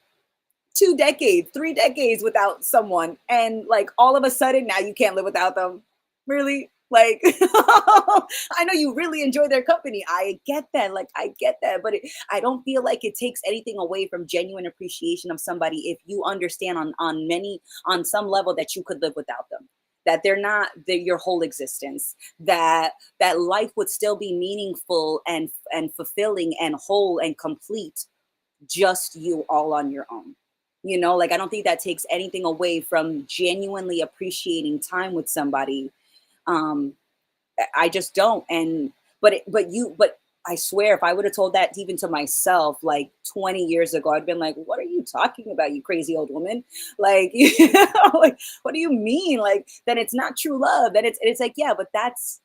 2 decades, 3 decades without someone, and like all of a sudden now you can't live without them. Really? Like, I know you really enjoy their company. I get that. Like, I get that. But I don't feel like it takes anything away from genuine appreciation of somebody if you understand on some level that you could live without them. That they're your whole existence. That life would still be meaningful and fulfilling and whole and complete, just you all on your own. Like, I don't think that takes anything away from genuinely appreciating time with somebody. um I just don't. And but I swear, if I would have told that even to myself like 20 years ago, I'd been like, what are you talking about, you crazy old woman? Like, like, what do you mean? Like, that it's not true love? That it's like, yeah, but that's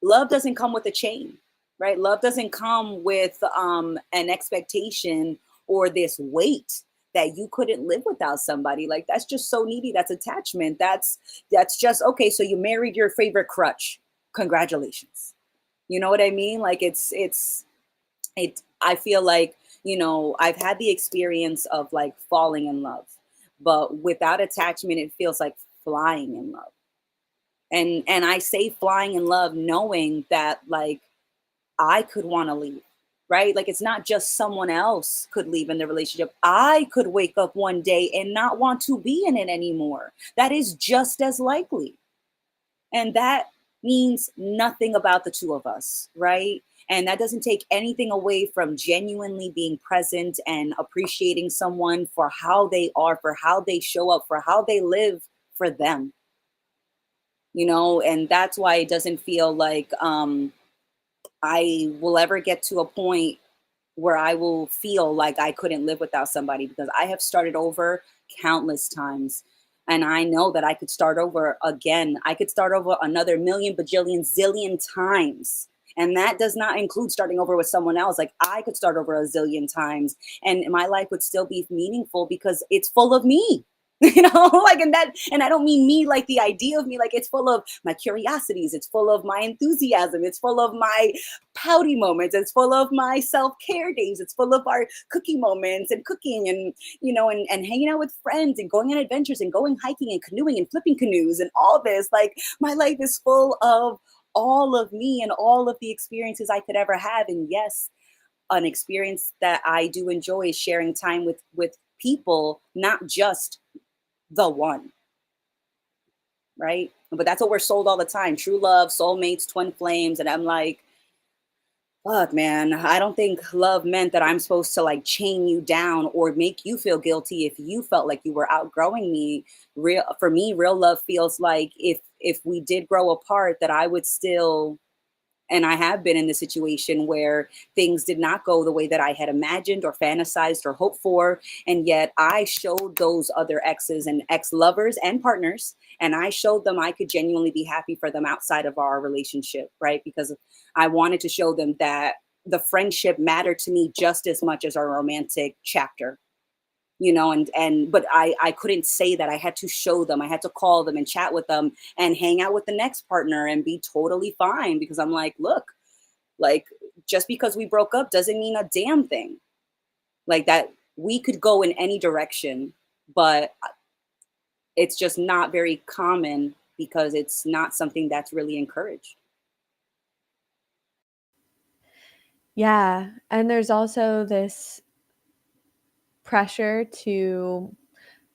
love doesn't come with a chain, right? Love doesn't come with an expectation or this weight that you couldn't live without somebody. Like that's just so needy. That's attachment. That's just okay. So you married your favorite crutch. Congratulations. You know what I mean? Like it I feel like, I've had the experience of like falling in love, but without attachment, it feels like flying in love. And I say flying in love knowing that like I could want to leave, right? Like it's not just someone else could leave in the relationship. I could wake up one day and not want to be in it anymore. That is just as likely. And that means nothing about the two of us, right? And that doesn't take anything away from genuinely being present and appreciating someone for how they are, for how they show up, for how they live for them, and that's why it doesn't feel like I will ever get to a point where I will feel like I couldn't live without somebody because I have started over countless times. And I know that I could start over again. I could start over another million, bajillion, zillion times. And that does not include starting over with someone else. Like I could start over a zillion times and my life would still be meaningful because it's full of me. Like and I don't mean me like the idea of me, like it's full of my curiosities, it's full of my enthusiasm, it's full of my pouty moments, it's full of my self-care days, it's full of our cookie moments and cooking and and hanging out with friends and going on adventures and going hiking and canoeing and flipping canoes and all this. Like my life is full of all of me and all of the experiences I could ever have. And yes, an experience that I do enjoy is sharing time with people, not just the one, right? But that's what we're sold all the time: true love, soulmates, twin flames. And I'm like, fuck, man, I don't think love meant that I'm supposed to like chain you down or make you feel guilty if you felt like you were outgrowing me. Real for me, real love feels like if we did grow apart, that I would still, and I have been in the situation where things did not go the way that I had imagined or fantasized or hoped for. And yet I showed those other exes and ex lovers and partners, and I showed them I could genuinely be happy for them outside of our relationship, right? Because I wanted to show them that the friendship mattered to me just as much as our romantic chapter. And but I couldn't say that. I had to show them, I had to call them and chat with them and hang out with the next partner and be totally fine because I'm like, look, like just because we broke up doesn't mean a damn thing. Like that we could go in any direction, but it's just not very common because it's not something that's really encouraged. Yeah, and there's also this pressure to,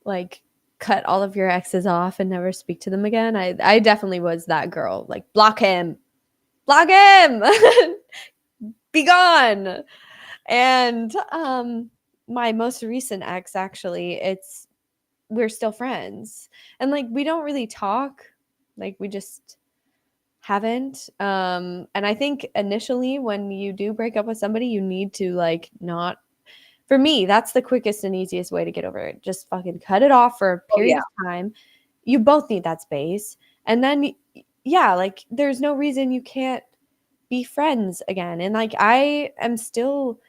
like, cut all of your exes off and never speak to them again. I definitely was that girl, like, "Block him! Block him! Be gone!" And, my most recent ex, actually, we're still friends, and, like, we don't really talk, like, we just haven't, and I think initially when you do break up with somebody, you need to, like, not for me, that's the quickest and easiest way to get over it. Just fucking cut it off for a Oh period yeah. of time. You both need that space, and then yeah, like, there's no reason you can't be friends again, and, like, I am still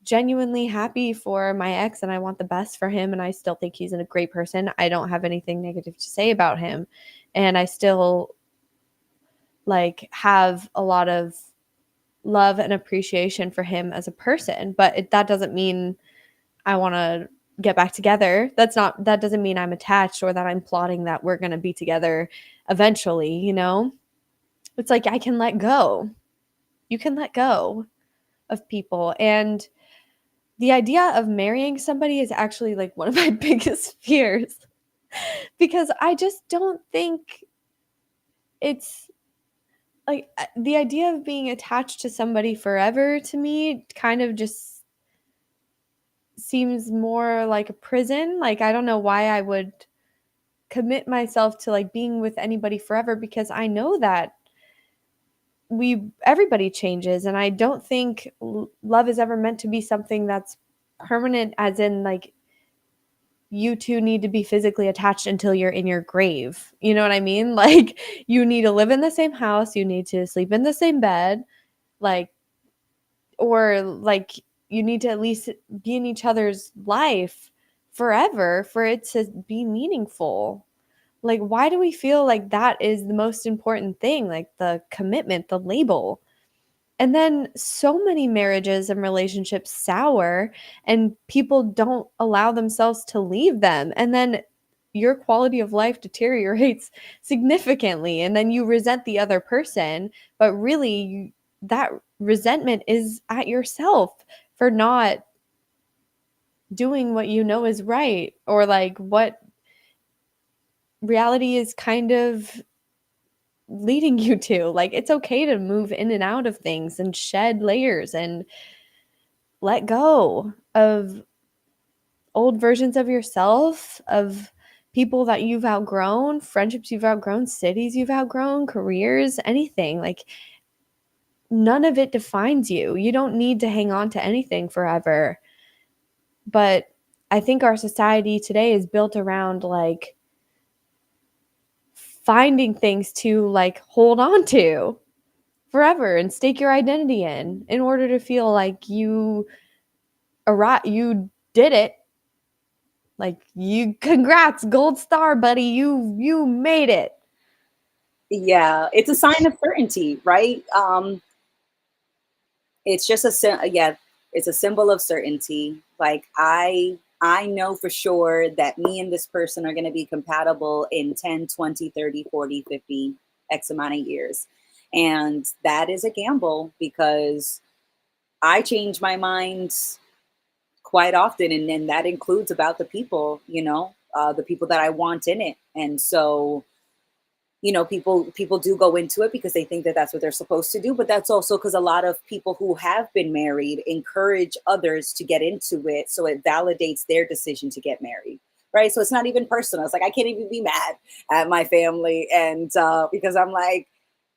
genuinely happy for my ex, and I want the best for him, and I still think he's a great person. I don't have anything negative to say about him, and I still, like, have a lot of love and appreciation for him as a person, but that doesn't mean I wanna get back together. That doesn't mean I'm attached or that I'm plotting that we're gonna be together eventually, you know? It's like I can let go. You can let go of people, and the idea of marrying somebody is actually, like, one of my biggest fears because I just don't think it's like, the idea of being attached to somebody forever to me kind of just seems more like a prison. Like, I don't know why I would commit myself to, like, being with anybody forever because I know that we everybody changes, and I don't think love is ever meant to be something that's permanent, as in, like, you 2 need to be physically attached until you're in your grave. You know what I mean? Like, you need to live in the same house, you need to sleep in the same bed, like, or, like, you need to at least be in each other's life forever for it to be meaningful. Like, why do we feel like that is the most important thing? Like the commitment, the label. And then so many marriages and relationships sour, and people don't allow themselves to leave them. And then your quality of life deteriorates significantly. And then you resent the other person. But really, that resentment is at yourself for not doing what you know is right, or like what reality is kind of leading you to. Like, it's okay to move in and out of things and shed layers and let go of old versions of yourself, of people that you've outgrown, friendships you've outgrown, cities you've outgrown, careers, anything. Like, none of it defines you. You don't need to hang on to anything forever. But I think our society today is built around like finding things to like hold on to forever and stake your identity in order to feel like you did it. Like, you, congrats, gold star, buddy, you made it. Yeah, it's a sign of certainty, right? It's just yeah, it's a symbol of certainty. Like I know for sure that me and this person are going to be compatible in 10, 20, 30, 40, 50 x amount of years. And that is a gamble because I change my mind quite often, and that includes about the people, the people that I want in it. And so people do go into it because they think that that's what they're supposed to do, but that's also because a lot of people who have been married encourage others to get into it, so it validates their decision to get married, right? So it's not even personal. It's like I can't even be mad at my family, and because I'm like,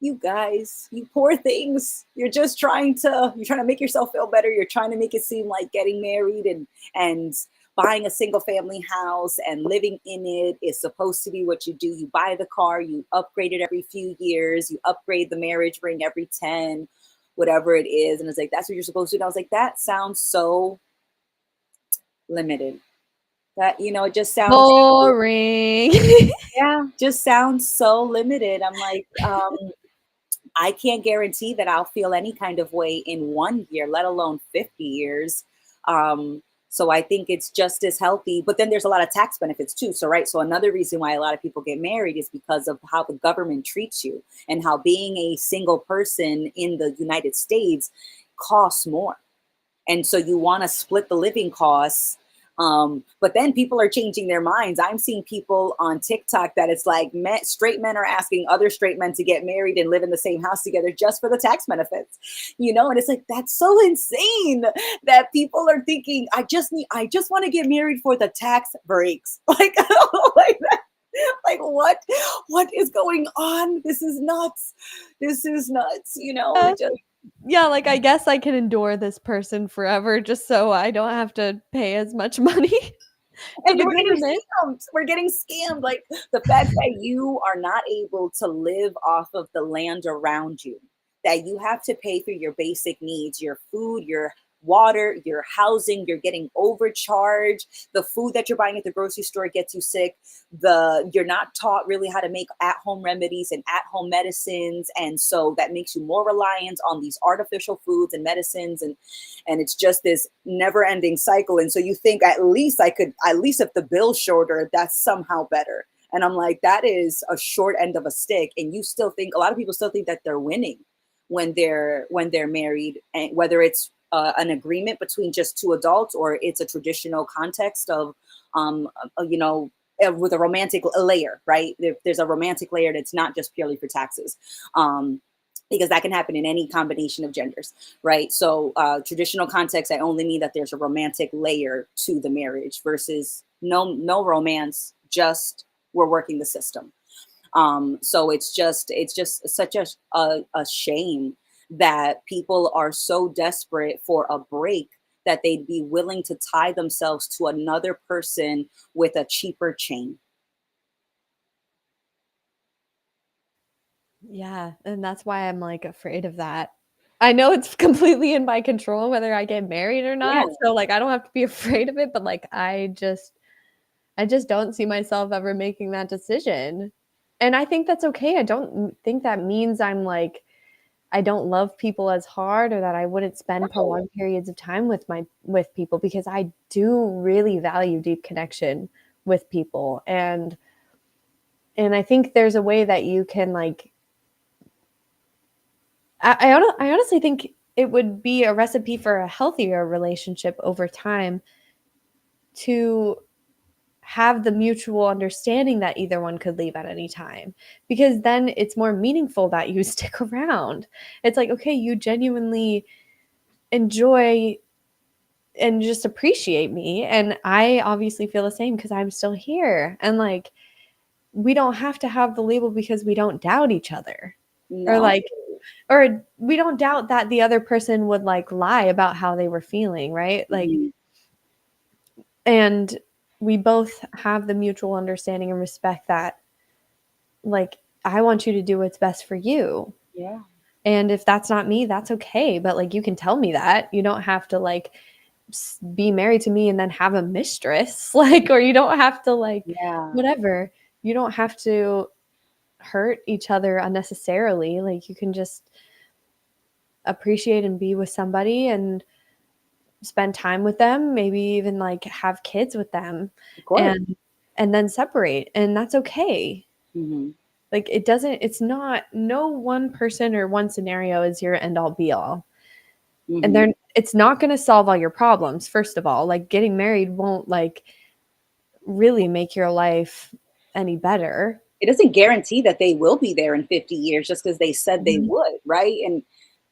you guys, you poor things, you're trying to make yourself feel better, you're trying to make it seem like getting married and buying a single family house and living in it is supposed to be what you do. You buy the car, you upgrade it every few years, you upgrade the marriage ring every 10, whatever it is. And it's like, that's what you're supposed to do. And I was like, that sounds so limited. It just sounds, Boring. yeah, just sounds so limited. I'm like, I can't guarantee that I'll feel any kind of way in 1 year, let alone 50 years. So I think it's just as healthy. But then there's a lot of tax benefits too. So, right. So another reason why a lot of people get married is because of how the government treats you and how being a single person in the United States costs more. And so you want to split the living costs. But then people are changing their minds. I'm seeing people on TikTok that it's like straight men are asking other straight men to get married and live in the same house together just for the tax benefits, and it's like, that's so insane that people are thinking, I just want to get married for the tax breaks. Like, like that. Like, what is going on? This is nuts. This is nuts. Yeah. It just, Yeah, like, I guess I can endure this person forever just so I don't have to pay as much money to and the we're getting government. scammed. We're getting scammed. Like the fact that you are not able to live off of the land around you, that you have to pay for your basic needs, your food, your water, your housing, you're getting overcharged. The food that you're buying at the grocery store gets you sick. You're not taught really how to make at-home remedies and at-home medicines. And so that makes you more reliant on these artificial foods and medicines. And it's just this never-ending cycle. And so you think, at least if the bill's shorter, that's somehow better. And I'm like, that is a short end of a stick. And a lot of people still think that they're winning when they're married, and whether it's an agreement between just two adults or it's a traditional context of, with a romantic layer, right? There's a romantic layer that's not just purely for taxes. Because that can happen in any combination of genders, right? So traditional context, I only mean that there's a romantic layer to the marriage versus no romance, just we're working the system. So it's just such a shame that people are so desperate for a break that they'd be willing to tie themselves to another person with a cheaper chain. Yeah, and that's why I'm, like, afraid of that. I know it's completely in my control whether I get married or Yeah. not, so, like, I don't have to be afraid of it, but, like, I just I just don't see myself ever making that decision. And I think that's okay. I don't think that means I'm like I don't love people as hard or that I wouldn't spend No. prolonged periods of time with people because I do really value deep connection with people. And I think there's a way that you can like I honestly think it would be a recipe for a healthier relationship over time to have the mutual understanding that either one could leave at any time because then it's more meaningful that you stick around. It's like, okay, you genuinely enjoy and just appreciate me and I obviously feel the same because I'm still here and like we don't have to have the label because we don't doubt each other or No. like or we don't doubt that the other person would like lie about how they were feeling, right? Like Mhm. and we both have the mutual understanding and respect that like I want you to do what's best for you. Yeah. And if that's not me, that's okay, but like you can tell me that. You don't have to like be married to me and then have a mistress like or you don't have to like Yeah. whatever. You don't have to hurt each other unnecessarily. Like you can just appreciate and be with somebody and spend time with them, maybe even like have kids with them Of course. and and then separate and that's okay. Hmm. Like it doesn't it's not no one person or one scenario is your end all be all. And Hmm. then it's not going to solve all your problems first of all. Like getting married won't like really make your life any better. It doesn't guarantee that they will be there in 50 years just because they said they Mhm. would, right? And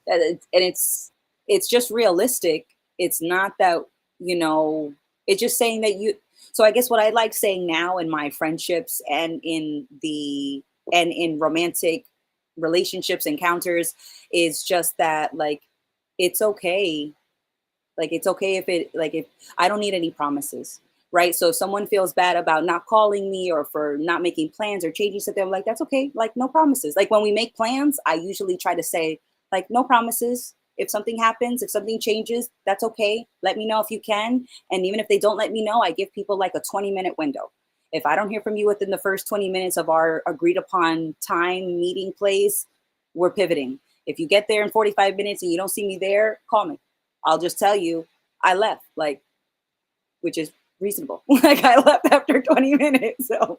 it's just realistic. It's not that, you know, it's just saying that you so I guess what I like saying now in my friendships and in romantic relationships encounters is just that like it's okay. Like it's okay if it like if I don't need any promises, right? So if someone feels bad about not calling me or for not making plans or changing something, I'm like, that's okay. Like no promises. Like when we make plans, I usually try to say, like, no promises. If something happens, if something changes, that's okay. Let me know if you can. And even if they don't let me know, I give people like a 20-minute window. If I don't hear from you within the first 20 minutes of our agreed upon time meeting place, we're pivoting. If you get there in 45 minutes and you don't see me there, call me. I'll just tell you I left, like, which is reasonable. Like I left after 20 minutes. So,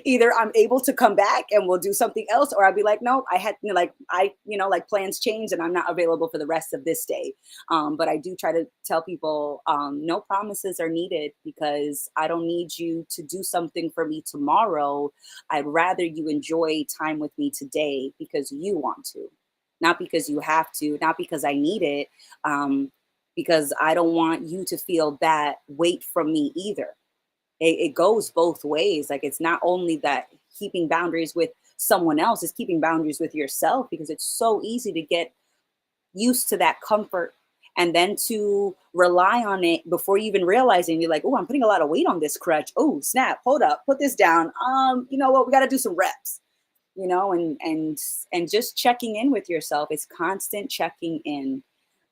either I'm able to come back and we'll do something else, or I'll be like, no, I had like like plans change and I'm not available for the rest of this day. But I do try to tell people no promises are needed because I don't need you to do something for me tomorrow. I'd rather you enjoy time with me today because you want to, not because you have to, not because I need it. Because I don't want you to feel that weight from me either. It goes both ways. Like it's not only that keeping boundaries with someone else, it's keeping boundaries with yourself because it's so easy to get used to that comfort and then to rely on it before you even realizing you're like, oh, I'm putting a lot of weight on this crutch. Oh, snap, hold up, put this down. You know what? We got to do some reps, and just checking in with yourself. It's constant checking in.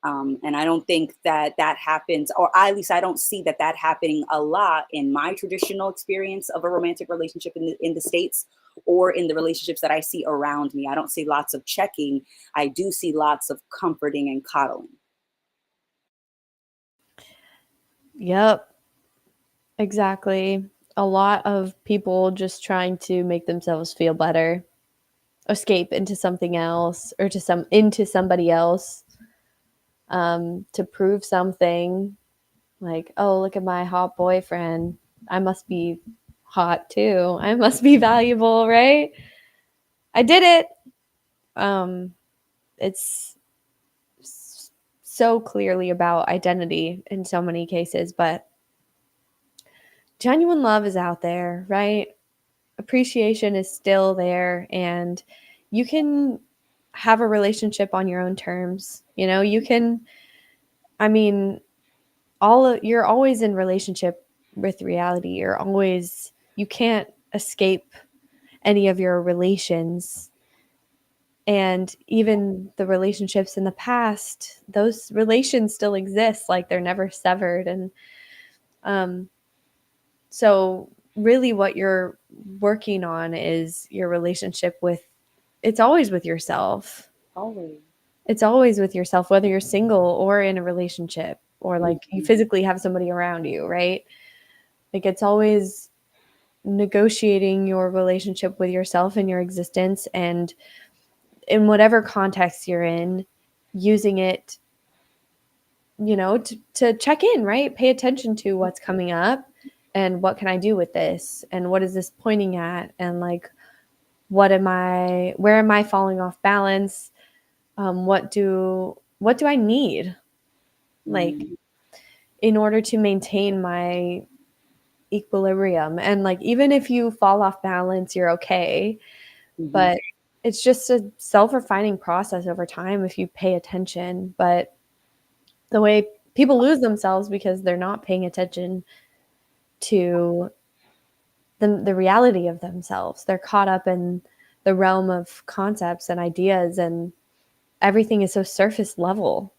And I don't think that that happens, or at least I don't see that that happening a lot in my traditional experience of a romantic relationship in the States or in the relationships that I see around me. I don't see lots of checking. I do see lots of comforting and coddling. Yep, exactly. A lot of people just trying to make themselves feel better, escape into something else or into somebody else to prove something like, oh, look at my hot boyfriend. I must be hot too. I must be valuable, right? I did it. Um, it's so clearly about identity in so many cases, but genuine love is out there, right? Appreciation is still there, and you can have a relationship on your own terms. You know, you can, I mean, you're always in relationship with reality. You can't escape any of your relations. And even the relationships in the past, those relations still exist, like they're never severed. And um, So really what you're working on is your relationship with, it's always with yourself. Always. It's always with yourself, whether you're single or in a relationship or like you Mhm. physically have somebody around you, right? Like it's always negotiating your relationship with yourself and your existence, and in whatever context you're in, using it, to check in, right? Pay attention to what's coming up and what can I do with this and what is this pointing at, and like where am I falling off balance? What do I need? Like Mhm. in order to maintain my equilibrium. And like even if you fall off balance, you're okay. Mhm. But it's just a self-refining process over time if you pay attention. But the way people lose themselves because they're not paying attention to the reality of themselves. They're caught up in the realm of concepts and ideas, and everything is so surface level.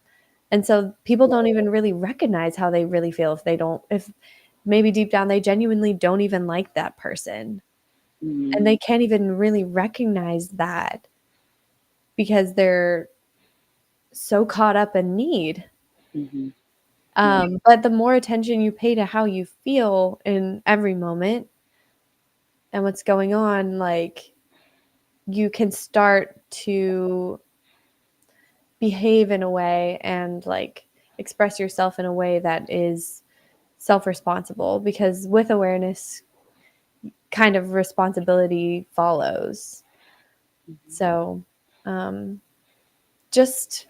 And so people don't even really recognize how they really feel if they don't, if maybe deep down they genuinely don't even like that person. And Mhm. they can't even really recognize that because they're so caught up in need. Mhm. Yeah. But the more attention you pay to how you feel in every moment and what's going on, like you can start to behave in a way and like express yourself in a way that is self-responsible, because with awareness kind of responsibility follows. Mhm. So um just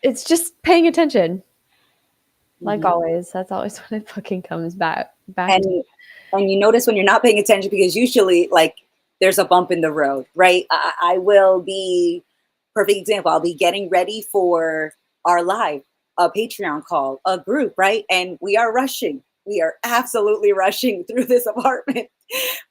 it's just paying attention, like Mhm. always. That's always when it fucking comes back to. And you notice when you're not paying attention because usually like there's a bump in the road, right? I will be perfect example. I'll be getting ready for our live, a Patreon call, a group, right? And we are rushing. We are absolutely rushing through this apartment.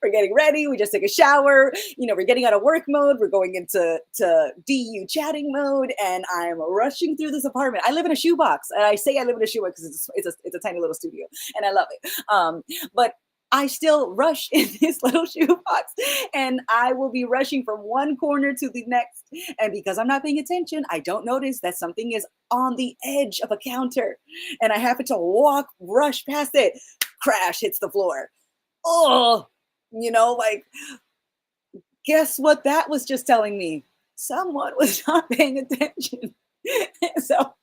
We're getting ready. We just took a shower. We're getting out of work mode. We're going into DU chatting mode, and I'm rushing through this apartment. I live in a shoebox, and I say I live in a shoebox because it's a tiny little studio, and I love it. But I still rush in this little shoebox, and I will be rushing from one corner to the next. And because I'm not paying attention, I don't notice that something is on the edge of a counter, and I happen to rush past it, crash, hits the floor. Oh, like, guess what that was just telling me? Someone was not paying attention. so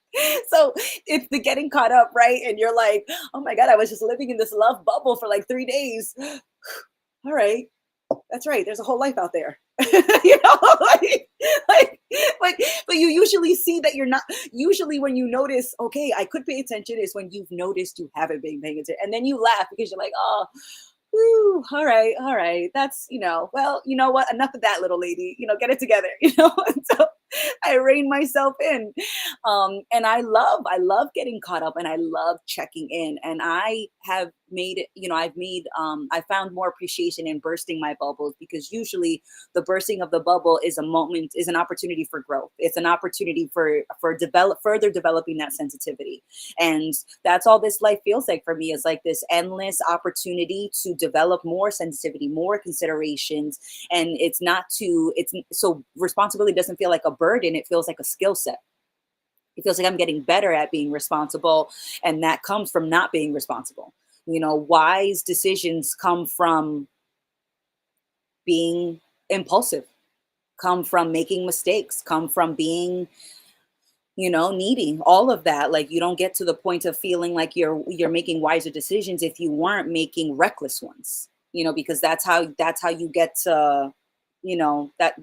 so it's the getting caught up, right? And you're like, oh my God, I was just living in this love bubble for like 3 days. All right, that's right. There's a whole life out there. you know, like, like, but you usually see that you're not. Usually, when you notice, okay, I could pay attention, is when you've noticed you haven't been paying attention, and then you laugh because you're like, oh, whew, all right, all right. That's, well, you know what? Enough of that, little lady. Get it together. And so I rein myself in. And I love getting caught up, and I love checking in. And I have made it, I found more appreciation in bursting my bubbles, because usually the bursting of the bubble is an opportunity for growth. It's an opportunity for further developing that sensitivity. And that's all this life feels like for me, is like this endless opportunity to develop more sensitivity, more considerations. And it's so responsibility doesn't feel like a burden, it feels like a skill set. It feels like I'm getting better at being responsible, and that comes from not being responsible. Wise decisions come from being impulsive, come from making mistakes, come from being, needing all of that. Like, you don't get to the point of feeling like you're making wiser decisions if you weren't making reckless ones. Because that's how you get to,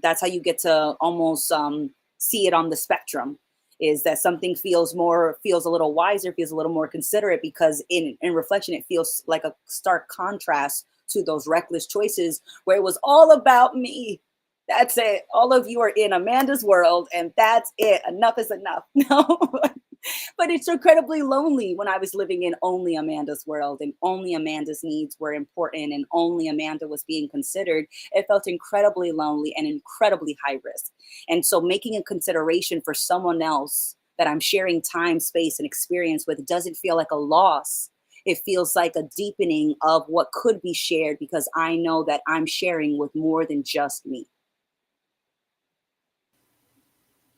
that's how you get to almost see it on the spectrum, is that something feels a little wiser, feels a little more considerate, because in reflection it feels like a stark contrast to those reckless choices where it was all about me. That's it. All of you are in Amanda's world, and that's it. Enough is enough. No, but it's incredibly lonely when I was living in only Amanda's world, and only Amanda's needs were important, and only Amanda was being considered. It felt incredibly lonely and incredibly high risk. And so making a consideration for someone else that I'm sharing time, space, and experience with doesn't feel like a loss. It feels like a deepening of what could be shared because I know that I'm sharing with more than just me.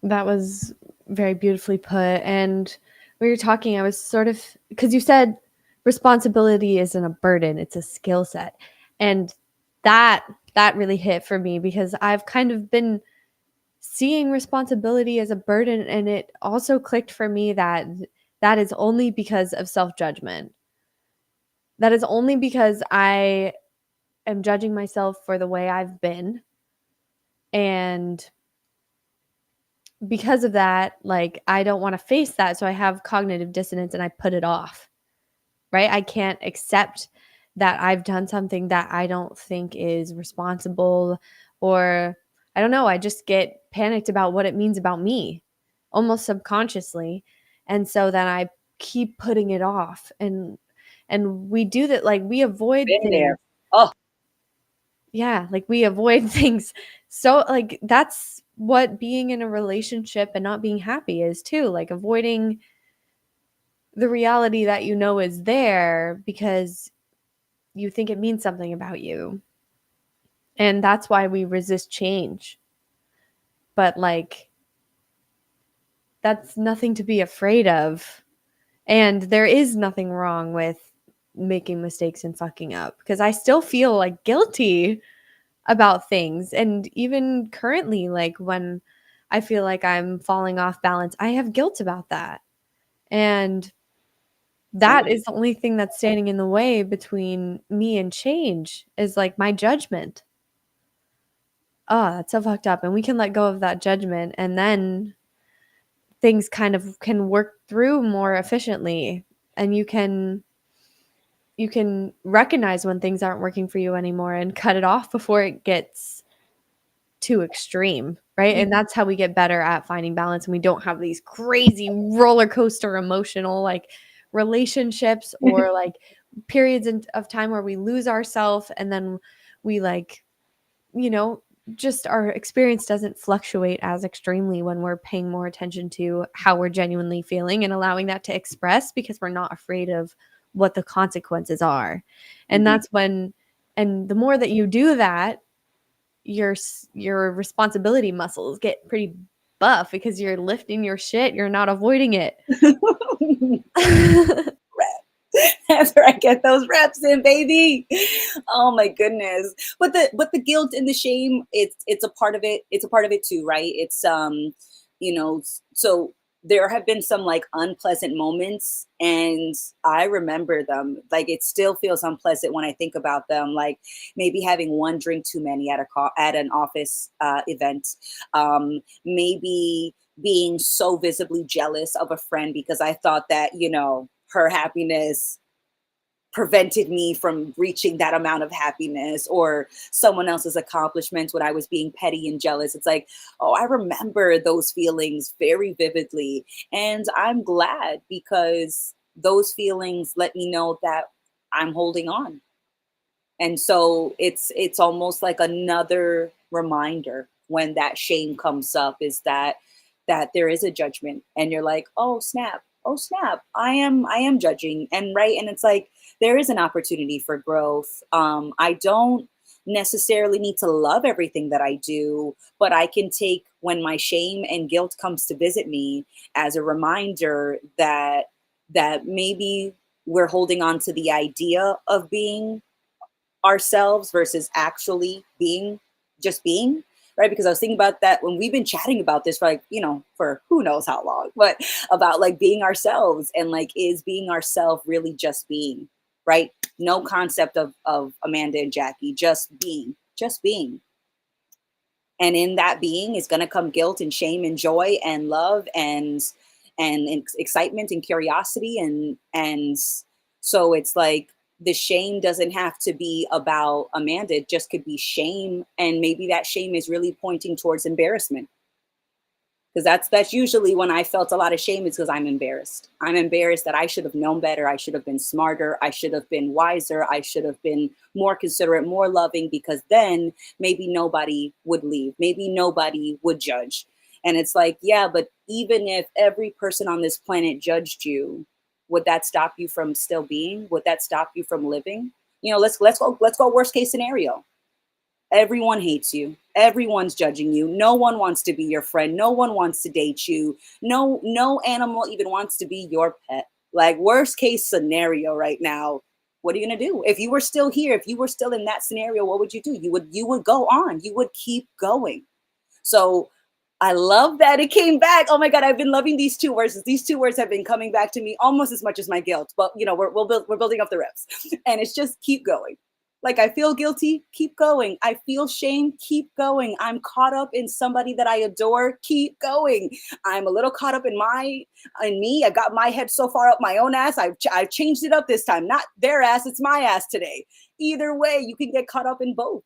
That was very beautifully put. And when you're talking, I was sort of, because you said responsibility isn't a burden, it's a skill set. And that that really hit for me because I've kind of been seeing responsibility as a burden, and it also clicked for me that that is only because of self-judgment. That is only because I am judging myself for the way I've been, and because of that, like, I don't want to face that, so I have cognitive dissonance and I put it off, right? I can't accept that I've done something that I don't think is responsible, or I don't know, I just get panicked about what it means about me, almost subconsciously. And so then I keep putting it off, and we do that, like, we avoid Been things. there. Oh, Yeah, like, we avoid things. So, like, that's what being in a relationship and not being happy is too, like, avoiding the reality that you know is there because you think it means something about you. And that's why we resist change. But, like, that's nothing to be afraid of. And there is nothing wrong with making mistakes and fucking up, because I still feel like guilty about things. And even currently, like, when I feel like I'm falling off balance, I have guilt about that. And that same. is the only thing that's standing in the way between me and change, is like my judgment. Oh, that's so fucked up. And we can let go of that judgment, and then things kind of can work through more efficiently, and you can recognize when things aren't working for you anymore and cut it off before it gets too extreme, right? And that's how we get better at finding balance, and we don't have these crazy roller coaster emotional, like, relationships, or like periods of time where we lose ourselves, and then we, like, you know, just our experience doesn't fluctuate as extremely when we're paying more attention to how we're genuinely feeling and allowing that to express, because we're not afraid of what the consequences are. And Mhm. that's when, and the more that you do that, your responsibility muscles get pretty buff because you're lifting your shit, you're not avoiding it. After I get those reps in, baby. Oh my goodness. But the guilt and the shame, it's a part of it. It's a part of it too, right? It's so there have been some like unpleasant moments, and I remember them. Like it still feels unpleasant when I think about them. Like maybe having one drink too many at at an office event. Maybe being so visibly jealous of a friend because I thought that, her happiness prevented me from reaching that amount of happiness, or someone else's accomplishments when I was being petty and jealous. It's like, oh, I remember those feelings very vividly. And I'm glad because those feelings let me know that I'm holding on. And so it's almost like another reminder when that shame comes up, is that there is a judgment, and you're like, oh snap, oh snap, I am judging. And right, and it's like there is an opportunity for growth. I don't necessarily need to love everything that I do, but I can take when my shame and guilt comes to visit me as a reminder that maybe we're holding on to the idea of being ourselves versus actually being, just being, right? Because I was thinking about that when we've been chatting about this for like, for who knows how long, but about like being ourselves, and like, is being ourselves really just being, right? No concept of Amanda and Jackie, just being. And in that being is going to come guilt and shame and joy and love and excitement and curiosity, and so it's like the shame doesn't have to be about Amanda. It just could be shame, and maybe that shame is really pointing towards embarrassment, because that's usually when I felt a lot of shame, is because I'm embarrassed that I should have known better, I should have been smarter, I should have been wiser, I should have been more considerate, more loving, because then maybe nobody would leave, maybe nobody would judge. And it's like, yeah, but even if every person on this planet judged you, would that stop you from still being? Would that stop you from living? Let's go worst case scenario. Everyone hates you. Everyone's judging you. No one wants to be your friend. No one wants to date you. No animal even wants to be your pet. Like worst case scenario right now. What are you going to do? If you were still here, if you were still in that scenario, what would you do? You would go on. You would keep going. So I love that it came back. Oh my God, I've been loving these two words. These two words have been coming back to me almost as much as my guilt. But we're building up the reps, and it's just keep going. Like I feel guilty, keep going. I feel shame, keep going. I'm caught up in somebody that I adore, keep going. I'm a little caught up in me. I got my head so far up my own ass. I've changed it up this time. Not their ass, it's my ass today. Either way, you can get caught up in both.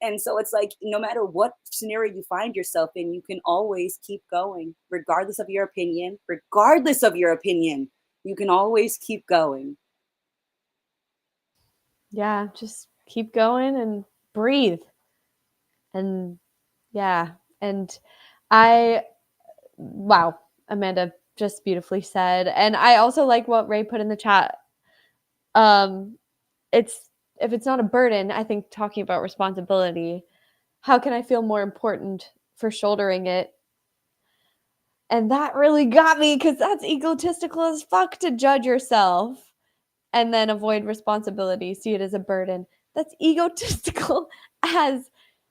And so it's like, no matter what scenario you find yourself in, you can always keep going, regardless of your opinion. Regardless of your opinion, you can always keep going. Yeah, just keep going and breathe. And yeah, and wow, Amanda just beautifully said. And I also like what Ray put in the chat. It's if it's not a burden, I think talking about responsibility, how can I feel more important for shouldering it? And that really got me because that's egotistical as fuck to judge yourself and then avoid responsibility, see it as a burden. That's egotistical as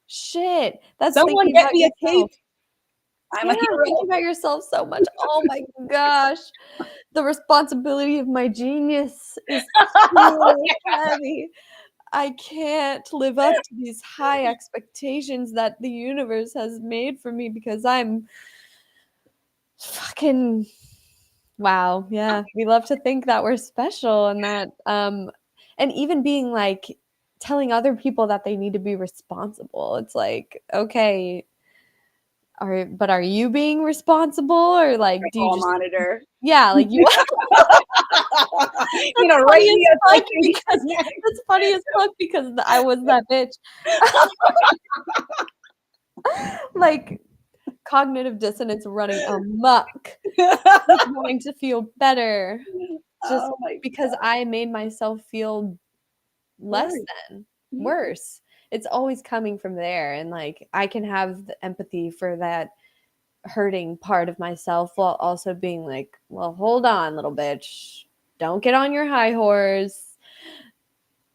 shit. That's Someone thinking get about me a yourself. cape. I'm Yeah, a hero. thinking about yourself so much. Oh my gosh. The responsibility of my genius is too heavy. I can't live up to these high expectations that the universe has made for me because I'm fucking wow. Yeah. We love to think that we're special and that and even being like telling other people that they need to be responsible. It's like, okay, are you being responsible or like do you Hall just monitor. yeah, like you You that's know, funny rate me as as like fuck because that's funny as fuck because I was that bitch. Like cognitive dissonance running amok, just wanting to feel better, just oh my because I made myself feel less word. than, Yeah. worse. It's always coming from there, and like I can have the empathy for that hurting part of myself while also being like, well, hold on, little bitch, don't get on your high horse.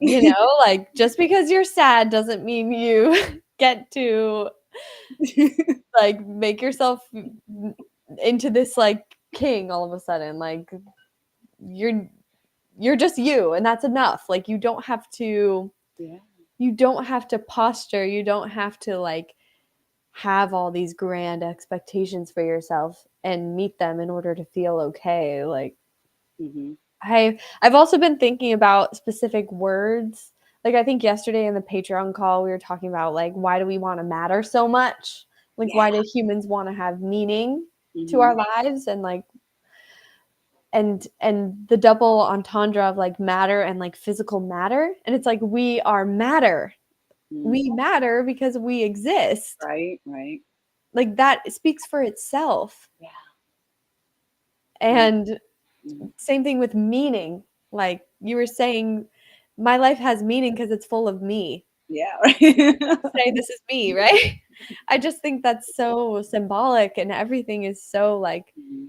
You know, like just because you're sad doesn't mean you get to like make yourself into this like king all of a sudden. Like you're you're just you and that's enough. Like Yeah. you don't have to posture, you don't have to like have all these grand expectations for yourself and meet them in order to feel okay. Like Mm-hmm. I've also been thinking about specific words. Like I think yesterday in the Patreon call we were talking about like why do we want to matter so much? Like Yeah. why do humans want to have meaning to Mm-hmm. our lives and like and the double entendre of like matter and like physical matter and it's like we are matter. Mm. We matter because we exist. Right. Right. Like that speaks for itself. Yeah. And Mm-hmm. same thing with meaning. Like you were saying, my life has meaning because it's full of me. Yeah. Right. Say this is me, right? I just think that's so symbolic and everything is so like Mm-hmm.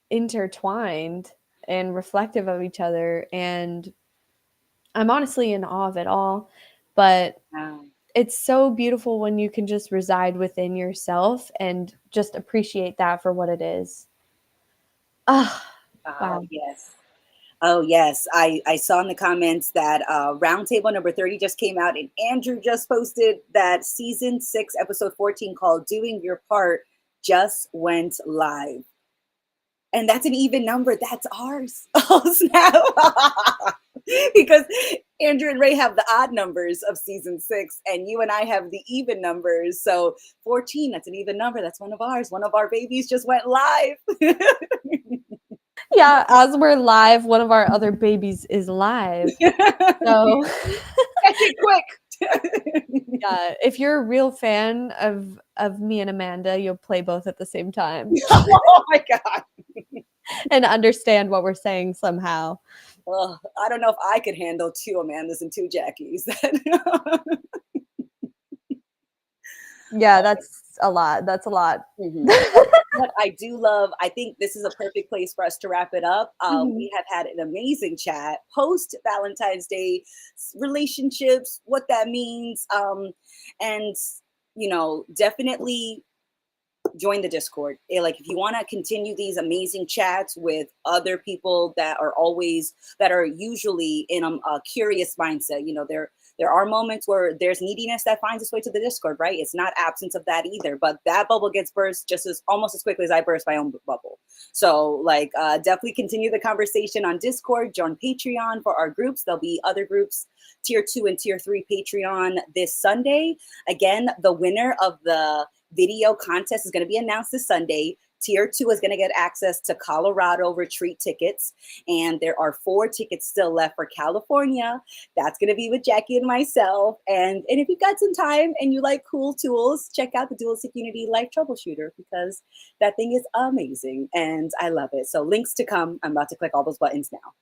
intertwined and reflective of each other. And I'm honestly in awe of it all. But Wow. it's so beautiful when you can just reside within yourself and just appreciate that for what it is. Ah, Oh wow. yes. Oh yes. I saw in the comments that roundtable number 30 just came out, and Andrew just posted that season 6, episode 14, called "Doing Your Part" just went live. And that's an even number. That's ours. Oh snap! Because Andrew and Ray have the odd numbers of season 6, and you and I have the even numbers. So 14, that's an even number. That's one of ours. One of our babies just went live. Yeah, as we're live, one of our other babies is live. So, Catch it quick. yeah, if you're a real fan of me and Amanda, you'll play both at the same time. Oh my god. and understand what we're saying somehow. I don't know if I could handle two Amandas and two Jackies. Yeah, that's a lot. That's a lot. Mhm. But I do love, I think this is a perfect place for us to wrap it up. Mhm. We have had an amazing chat post Valentine's Day, relationships, what that means. And, definitely join the Discord. Like if you want to continue these amazing chats with other people that are usually in a curious mindset. There are moments where there's neediness that finds its way to the Discord, right? It's not absence of that either, but that bubble gets burst just as almost as quickly as I burst my own bubble. So like definitely continue the conversation on Discord, join Patreon for our groups. There'll be other groups, tier 2 and tier 3 Patreon this Sunday. Again, the winner of the video contest is going to be announced this Sunday. Tier 2 is going to get access to Colorado retreat tickets. And there are 4 tickets still left for California. That's going to be with Jackie and myself. And if you've got some time and you like cool tools, check out the Dualistic Unity Life Troubleshooter, because that thing is amazing and I love it. So links to come. I'm about to click all those buttons now.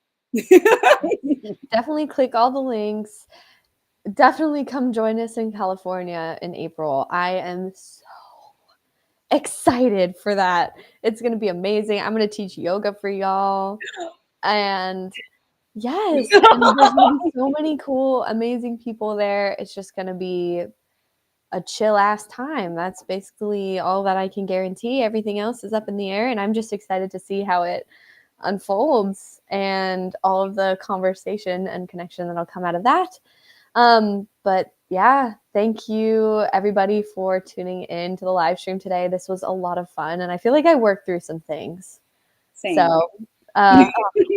Definitely click all the links. Definitely come join us in California in April. I am so excited for that. It's going to be amazing. I'm going to teach yoga for y'all. And yes, and there's going to be so many cool, amazing people there. It's just going to be a chill ass time. That's basically all that I can guarantee. Everything else is up in the air, and I'm just excited to see how it unfolds and all of the conversation and connection that'll come out of that. But yeah, thank you everybody for tuning in to the live stream today. This was a lot of fun, and I feel like I worked through some things. So Same. always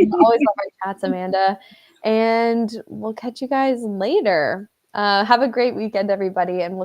love our chats, Amanda. And we'll catch you guys later. Have a great weekend, everybody, and we'll